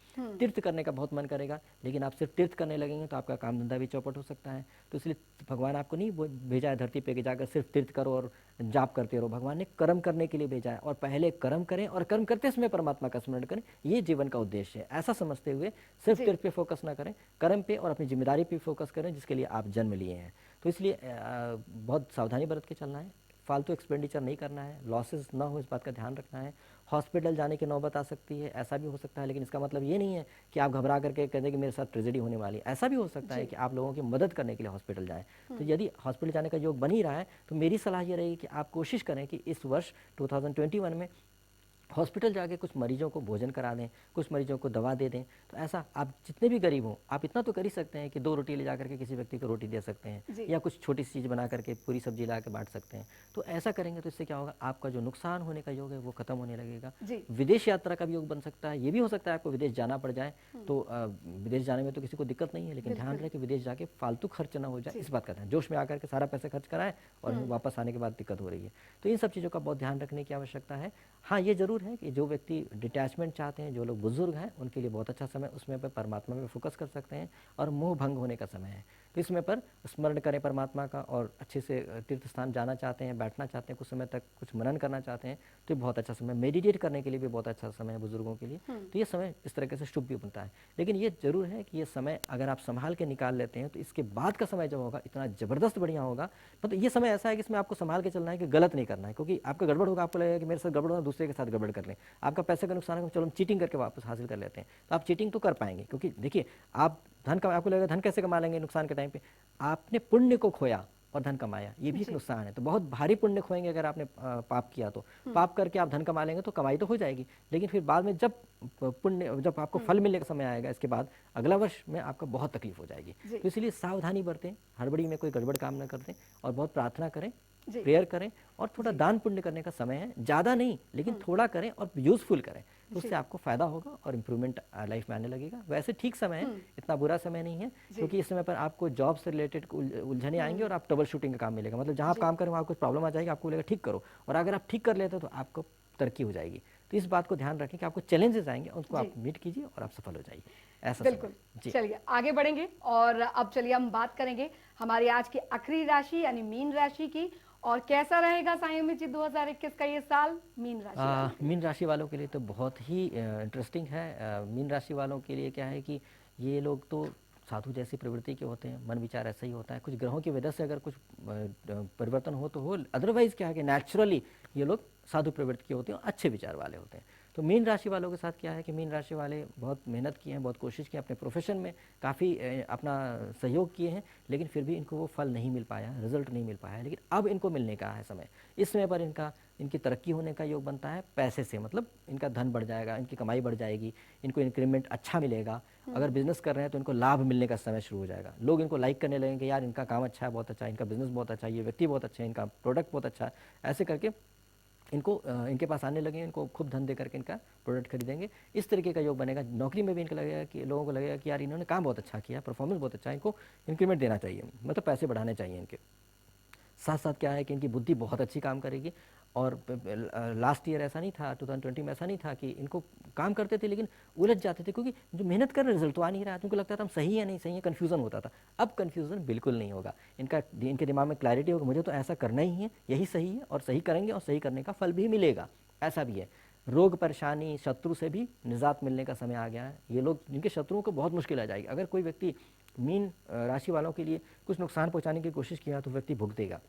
तीर्थ करने का बहुत मन करेगा, लेकिन आप सिर्फ तीर्थ करने लगेंगे तो आपका काम धंधा भी चौपट हो सकता है। तो इसलिए भगवान आपको नहीं भेजा है धरती पे कि जाकर सिर्फ तीर्थ करो और जाप करते रहो। भगवान ने कर्म करने के लिए भेजा है, और पहले कर्म करें और कर्म करते समय परमात्मा का स्मरण करें, ये जीवन का उद्देश्य है। ऐसा समझते हुए सिर्फ जी। तीर्थ पे फोकस ना करें, कर्म पे और अपनी जिम्मेदारी पे फोकस करें जिसके लिए आप जन्म लिए हैं। तो इसलिए बहुत सावधानी बरत के चलना है, फालतू एक्सपेंडिचर नहीं करना है, लॉसेस ना हो इस बात का ध्यान रखना है। हॉस्पिटल जाने की नौबत आ सकती है, ऐसा भी हो सकता है, लेकिन इसका मतलब ये नहीं है कि आप घबरा करके कहते कि मेरे साथ ट्रेजेडी होने वाली है। ऐसा भी हो सकता है जी। कि आप लोगों की मदद करने के लिए हॉस्पिटल जाएं। तो यदि हॉस्पिटल जाने का योग बन ही रहा है तो मेरी सलाह ये रहेगी कि आप कोशिश करें कि इस वर्ष 2021 में हॉस्पिटल जाके कुछ मरीजों को भोजन करा दें, कुछ मरीजों को दवा दे दें। तो ऐसा आप जितने भी गरीब हों, आप इतना तो कर ही सकते हैं कि 2 रोटी ले जा करके किसी व्यक्ति को रोटी दे सकते हैं, जी। या कुछ छोटी सी चीज़ बना करके पूरी सब्जी ला के बांट सकते हैं। तो ऐसा करेंगे तो इससे क्या होगा, आपका जो नुकसान होने का योग है वो खत्म होने लगेगा। जी। विदेश यात्रा का भी योग बन सकता है। ये भी हो सकता है आपको विदेश जाना पड़ जाए, तो विदेश जाने में तो किसी को दिक्कत नहीं है, लेकिन ध्यान बिल्कुल। रहे कि विदेश जाके फालतू खर्च ना हो जाए, जी। इस बात का ध्यान। जोश में आकर के सारा पैसा खर्च कराएं और वापस आने के बाद दिक्कत हो रही है। तो इन सब चीज़ों का बहुत ध्यान रखने की आवश्यकता है। हाँ, ये ज़रूर है कि जो व्यक्ति डिटैचमेंट चाहते हैं, जो लोग बुजुर्ग हैं, उनके लिए बहुत अच्छा समय उसमें पर परमात्मा में फोकस कर सकते हैं, और मोह भंग होने का समय है। तो इसमें पर स्मरण करें परमात्मा का, और अच्छे से तीर्थ स्थान जाना चाहते हैं, बैठना चाहते हैं, कुछ समय तक कुछ मनन करना चाहते हैं, तो ये बहुत अच्छा समय। मेडिटेट करने के लिए भी बहुत अच्छा समय है बुजुर्गों के लिए। तो ये समय इस तरीके से शुभ भी बनता है। लेकिन ये जरूर है कि ये समय अगर आप संभाल के निकाल लेते हैं तो इसके बाद का समय जब होगा इतना ज़बरदस्त बढ़िया होगा। मतलब ये समय ऐसा है कि इसमें आपको संभाल के चलना है कि गलत नहीं करना है, क्योंकि आपका गड़बड़ होगा, आपको लगेगा कि मेरे साथ गड़बड़ होगा, दूसरे के साथ गड़बड़ कर लें, आपका पैसे का नुकसान है, चलो हम चीटिंग करके वापस हासिल कर लेते हैं। तो आप चीटिंग तो कर पाएंगे, क्योंकि देखिए आप धन का, आपको लगेगा धन कैसे कमा लेंगे नुकसान के टाइम पे, आपने पुण्य को खोया और धन कमाया, ये भी एक जी। नुकसान है। तो बहुत भारी पुण्य खोएंगे अगर आपने पाप किया तो। पाप करके आप धन कमा लेंगे तो कमाई तो हो जाएगी, लेकिन फिर बाद में जब पुण्य, जब आपको फल मिलने का समय आएगा इसके बाद अगला वर्ष में आपका बहुत तकलीफ हो जाएगी। जी। तो इसलिए सावधानी बरतें, हड़बड़ी में कोई गड़बड़ काम न करते, और बहुत प्रार्थना करें, जी। प्रेयर करें, और थोड़ा जी। दान पुण्य करने का समय है। ज़्यादा नहीं, लेकिन थोड़ा करें और यूजफुल करें, तो उससे जी। आपको फायदा होगा और इम्प्रूवमेंट लाइफ में आने लगेगा। वैसे ठीक समय है, इतना बुरा समय नहीं है, क्योंकि इस समय पर आपको जॉब से रिलेटेड उलझने आएंगे और आप ट्रबल शूटिंग का काम मिलेगा। मतलब जहाँ आप जी। काम करें वहाँ कुछ प्रॉब्लम आ जाएगी, आपको लगेगा ठीक करो, और अगर आप ठीक कर लेते हो तो आपको तरक्की हो जाएगी। तो इस बात को ध्यान रखें कि आपको चैलेंजेस आएंगे, उनको जी। आप मीट कीजिए और आप सफल हो जाइए। ऐसा समय बिल्कुल। है। जी। चलिए आगे बढ़ेंगे, और अब चलिए हम बात करेंगे हमारी आज की आखिरी राशि यानी मीन राशि की। और कैसा रहेगा सायुमी जी 2021 का ये साल मीन राशि वालों के लिए? मीन राशि वालों के लिए तो बहुत ही इंटरेस्टिंग है। मीन राशि वालों के लिए क्या है कि ये लोग तो साधु जैसी प्रवृत्ति के होते हैं, मन विचार ऐसा ही होता है। कुछ ग्रहों की वजह से अगर कुछ परिवर्तन हो तो हो, अदरवाइज क्या है कि नेचुरली ये लोग साधु प्रवृत्ति के होते हैं और अच्छे विचार वाले होते हैं। तो मीन राशि वालों के साथ क्या है कि मीन राशि वाले बहुत मेहनत किए हैं, बहुत कोशिश की, अपने प्रोफेशन में काफ़ी अपना सहयोग किए हैं, लेकिन फिर भी इनको वो फल नहीं मिल पाया, रिजल्ट नहीं मिल पाया। लेकिन अब इनको मिलने का है समय। इस समय पर इनकी तरक्की होने का योग बनता है पैसे से, मतलब इनका धन बढ़ जाएगा, इनकी कमाई बढ़ जाएगी, इनको इंक्रीमेंट अच्छा मिलेगा। अगर बिजनेस कर रहे हैं तो इनको लाभ मिलने का समय शुरू हो जाएगा। लोग इनको लाइक करने लगेंगे, यार इनका काम अच्छा है, बहुत अच्छा है, इनका बिजनेस बहुत अच्छा है, ये व्यक्ति बहुत अच्छा है, इनका प्रोडक्ट बहुत अच्छा है। ऐसे करके इनको इनके पास आने लगे, इनको खूब धन दे करके इनका प्रोडक्ट खरीदेंगे। इस तरीके का योग बनेगा। नौकरी में भी इनको लगेगा कि लोगों को लगेगा कि यार इन्होंने काम बहुत अच्छा किया, परफॉर्मेंस बहुत अच्छा है, इनको इंक्रीमेंट देना चाहिए, मतलब पैसे बढ़ाने चाहिए इनके। साथ साथ क्या है कि इनकी बुद्धि बहुत अच्छी काम करेगी। और लास्ट ईयर ऐसा नहीं था, 2020 में ऐसा नहीं था कि इनको काम करते थे लेकिन उलझ जाते थे, क्योंकि जो मेहनत कर रहे रिजल्ट तो आ नहीं रहा था, उनको लगता था हम सही है नहीं सही है, कन्फ्यूजन होता था। अब कन्फ्यूजन बिल्कुल नहीं होगा, इनके दिमाग में क्लैरिटी होगा, मुझे तो ऐसा करना ही है, यही सही है, और सही करेंगे और सही करने का फल भी मिलेगा। ऐसा भी है। रोग परेशानी शत्रु से भी निजात मिलने का समय आ गया है। ये लोग, जिनके शत्रुओं को बहुत मुश्किल आ जाएगी। अगर कोई व्यक्ति मीन राशि वालों के लिए कुछ नुकसान पहुंचाने की कोशिश किया तो व्यक्ति भुगतेगा।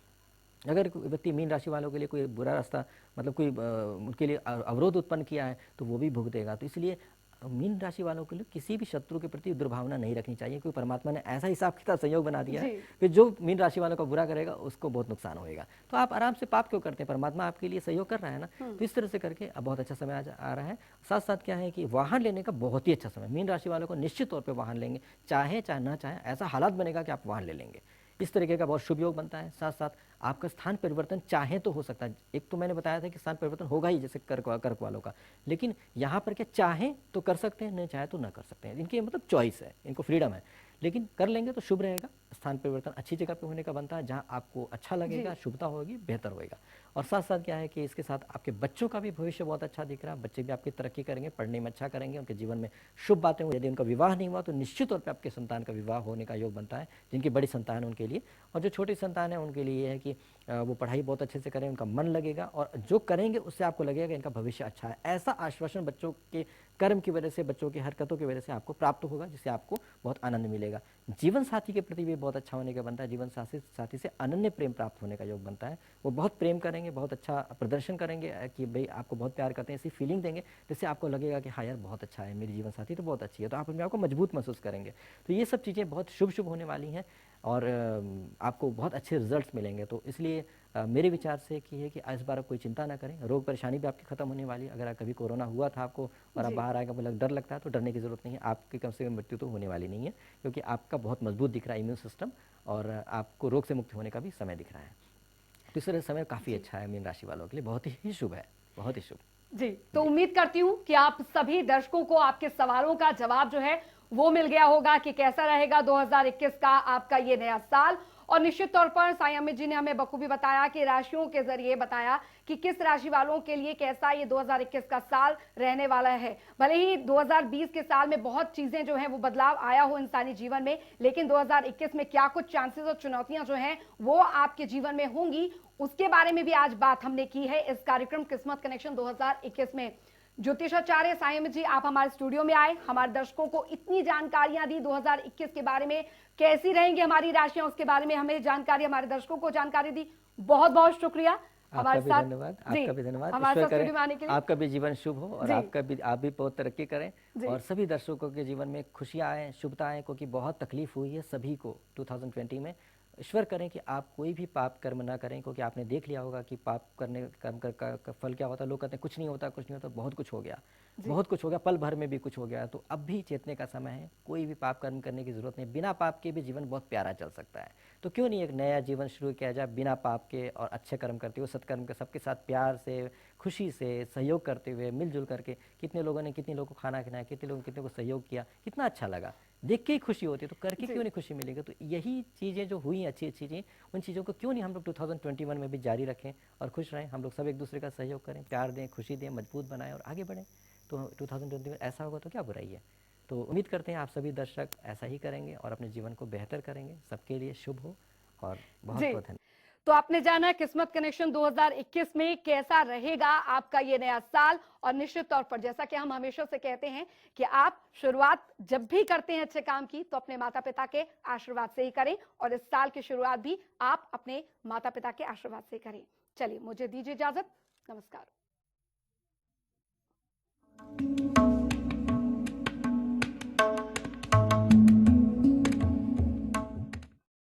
अगर कोई व्यक्ति मीन राशि वालों के लिए कोई बुरा रास्ता, मतलब कोई उनके लिए अवरोध उत्पन्न किया है तो वो भी भुगतेगा। तो इसलिए मीन राशि वालों के लिए किसी भी शत्रु के प्रति दुर्भावना नहीं रखनी चाहिए, क्योंकि परमात्मा ने ऐसा हिसाब किताब संयोग बना दिया है जी। कि जो मीन राशि वालों का बुरा करेगा उसको बहुत नुकसान होएगा। तो आप आराम से पाप क्यों करते हैं, परमात्मा आपके लिए सहयोग कर रहा है ना। तो इस तरह से करके अब बहुत अच्छा समय आ रहा है। साथ साथ क्या है कि वाहन लेने का बहुत ही अच्छा समय। मीन राशि वालों को निश्चित तौर पर वाहन लेंगे, चाहे चाहे ना चाहे, ऐसा हालात बनेगा कि आप वाहन ले लेंगे। इस तरीके का बहुत शुभ योग बनता है। साथ साथ आपका स्थान परिवर्तन चाहे तो हो सकता है। एक तो मैंने बताया था कि स्थान परिवर्तन होगा ही, जैसे कर्क वालों का, लेकिन यहाँ पर क्या चाहे तो कर सकते हैं, नहीं चाहे तो ना कर सकते हैं। इनकी मतलब चॉइस है, इनको फ्रीडम है। लेकिन कर लेंगे तो शुभ रहेगा। स्थान परिवर्तन अच्छी जगह पे होने का बनता है, जहाँ आपको अच्छा लगेगा, शुभता होगी, बेहतर होएगा। और साथ साथ क्या है कि इसके साथ आपके बच्चों का भी भविष्य बहुत अच्छा दिख रहा है। बच्चे भी आपकी तरक्की करेंगे, पढ़ने में अच्छा करेंगे, उनके जीवन में शुभ बातें होंगी। यदि उनका विवाह नहीं हुआ तो निश्चित तौर पर आपके संतान का विवाह होने का योग बनता है, जिनकी बड़ी संतान है उनके लिए। और जो छोटी संतान है उनके लिए ये है कि वो पढ़ाई बहुत अच्छे से करें, उनका मन लगेगा, और जो करेंगे उससे आपको लगेगा कि इनका भविष्य अच्छा है। ऐसा आश्वासन बच्चों के कर्म की वजह से, बच्चों की हरकतों की वजह से आपको प्राप्त होगा, जिससे आपको बहुत आनंद मिलेगा। जीवन साथी के प्रति भी बहुत अच्छा होने का बनता है। जीवन साथी से अनन्य प्रेम प्राप्त होने का योग बनता है। वो बहुत प्रेम करेंगे, बहुत अच्छा प्रदर्शन करेंगे कि भाई आपको बहुत प्यार करते हैं, ऐसी फीलिंग देंगे जिससे आपको लगेगा कि हाँ यार बहुत अच्छा है, मेरी जीवन साथी तो बहुत अच्छी है, तो आप अपने आप को मजबूत महसूस करेंगे। तो ये सब चीज़ें बहुत शुभ शुभ होने वाली हैं, और आपको बहुत अच्छे रिजल्ट्स मिलेंगे। तो इसलिए मेरे विचार से कि है कि इस बार आप कोई चिंता ना करें, रोग परेशानी भी आपकी खत्म होने वाली है। अगर कभी कोरोना हुआ था आपको और आप जी। बाहर आएगा मतलब डर लगता है, तो डरने की जरूरत नहीं है। आपकी कम से कम मृत्यु तो होने वाली नहीं है, क्योंकि आपका बहुत मजबूत दिख रहा है इम्यून सिस्टम, और आपको रोग से मुक्त होने का भी समय दिख रहा है। तो इस तरह समय काफ़ी जी अच्छा है मीन राशि वालों के लिए, बहुत ही शुभ है, बहुत ही शुभ। जी, तो जी। उम्मीद करती हूँ कि आप सभी दर्शकों को आपके सवालों का जवाब जो है वो मिल गया होगा कि कैसा रहेगा 2021 का आपका ये नया साल। और निश्चित तौर पर साईं अमित जी ने हमें बखूबी बताया कि राशियों के जरिए बताया कि किस राशि वालों के लिए कैसा ये 2021 का साल रहने वाला है। भले ही 2020 के साल में बहुत चीजें जो हैं वो बदलाव आया हो इंसानी जीवन में, लेकिन 2021 में क्या कुछ चांसेस और चुनौतियां जो हैं वो आपके जीवन में होंगी, उसके बारे में भी आज बात हमने की है इस कार्यक्रम किस्मत कनेक्शन 2021 में। ज्योतिषाचार्य साईं अमित जी, आप हमारे स्टूडियो में आए, हमारे दर्शकों को इतनी जानकारियां दी 2021 के बारे में, कैसी रहेंगी हमारी राशियां उसके बारे में हमें जानकारी, हमारे दर्शकों को जानकारी दी। बहुत बहुत शुक्रिया हमारे आपका भी साथ। धन्यवाद, जी, आपका भी धन्यवाद। हमारे ईश्वर साथ करे स्टूडियो में आने के लिए। आपका भी जीवन शुभ हो, और जी आप भी बहुत तरक्की करें, जी और सभी दर्शकों के जीवन में खुशियाँ आएँ, शुभता आएँ, क्योंकि बहुत तकलीफ हुई है सभी को 2020 में। ईश्वर करें कि आप कोई भी पाप कर्म ना करें, क्योंकि आपने देख लिया होगा कि पाप करने कर्म का फल क्या होता है। लोग कहते हैं कुछ नहीं होता, कुछ नहीं होता, बहुत कुछ हो गया, जी बहुत कुछ हो गया, पल भर में भी कुछ हो गया। तो अब भी चेतने का समय है, कोई भी पाप कर्म करने की जरूरत नहीं। बिना पाप के भी जीवन बहुत प्यारा चल सकता है। तो क्यों नहीं एक नया जीवन शुरू किया जाए बिना पाप के, और अच्छे कर्म करते हुए, सत्कर्म के, सबके साथ प्यार से, खुशी से, सहयोग करते हुए, मिलजुल करके। कितने लोगों ने कितने लोगों को खाना खिलाया, कितने लोगों ने कितने को सहयोग किया, कितना अच्छा लगा, देख के ही खुशी होती है। तो करके जी क्यों नहीं खुशी मिलेगी। तो यही चीज़ें जो हुई अच्छी अच्छी चीज़ें, उन चीज़ों को क्यों नहीं हम लोग 2021 में भी जारी रखें, और खुश रहें। हम लोग सब एक दूसरे का सहयोग करें, प्यार दें, खुशी दें, मजबूत बनाएं और आगे बढ़ें। तो 2020 में ऐसा होगा तो क्या बुराई है। तो उम्मीद करते हैं आप सभी दर्शक ऐसा ही करेंगे और अपने जीवन को बेहतर करेंगे। सबके लिए शुभ हो, और बहुत जी। बहुत धन्यवाद। तो आपने जाना किस्मत कनेक्शन 2021 में कैसा रहेगा आपका ये नया साल। और निश्चित तौर पर जैसा कि हम हमेशा से कहते हैं कि आप शुरुआत जब भी करते हैं अच्छे काम की, तो अपने माता पिता के आशीर्वाद से ही करें, और इस साल की शुरुआत भी आप अपने माता पिता के आशीर्वाद से करें। चलिए मुझे दीजिए इजाजत, नमस्कार।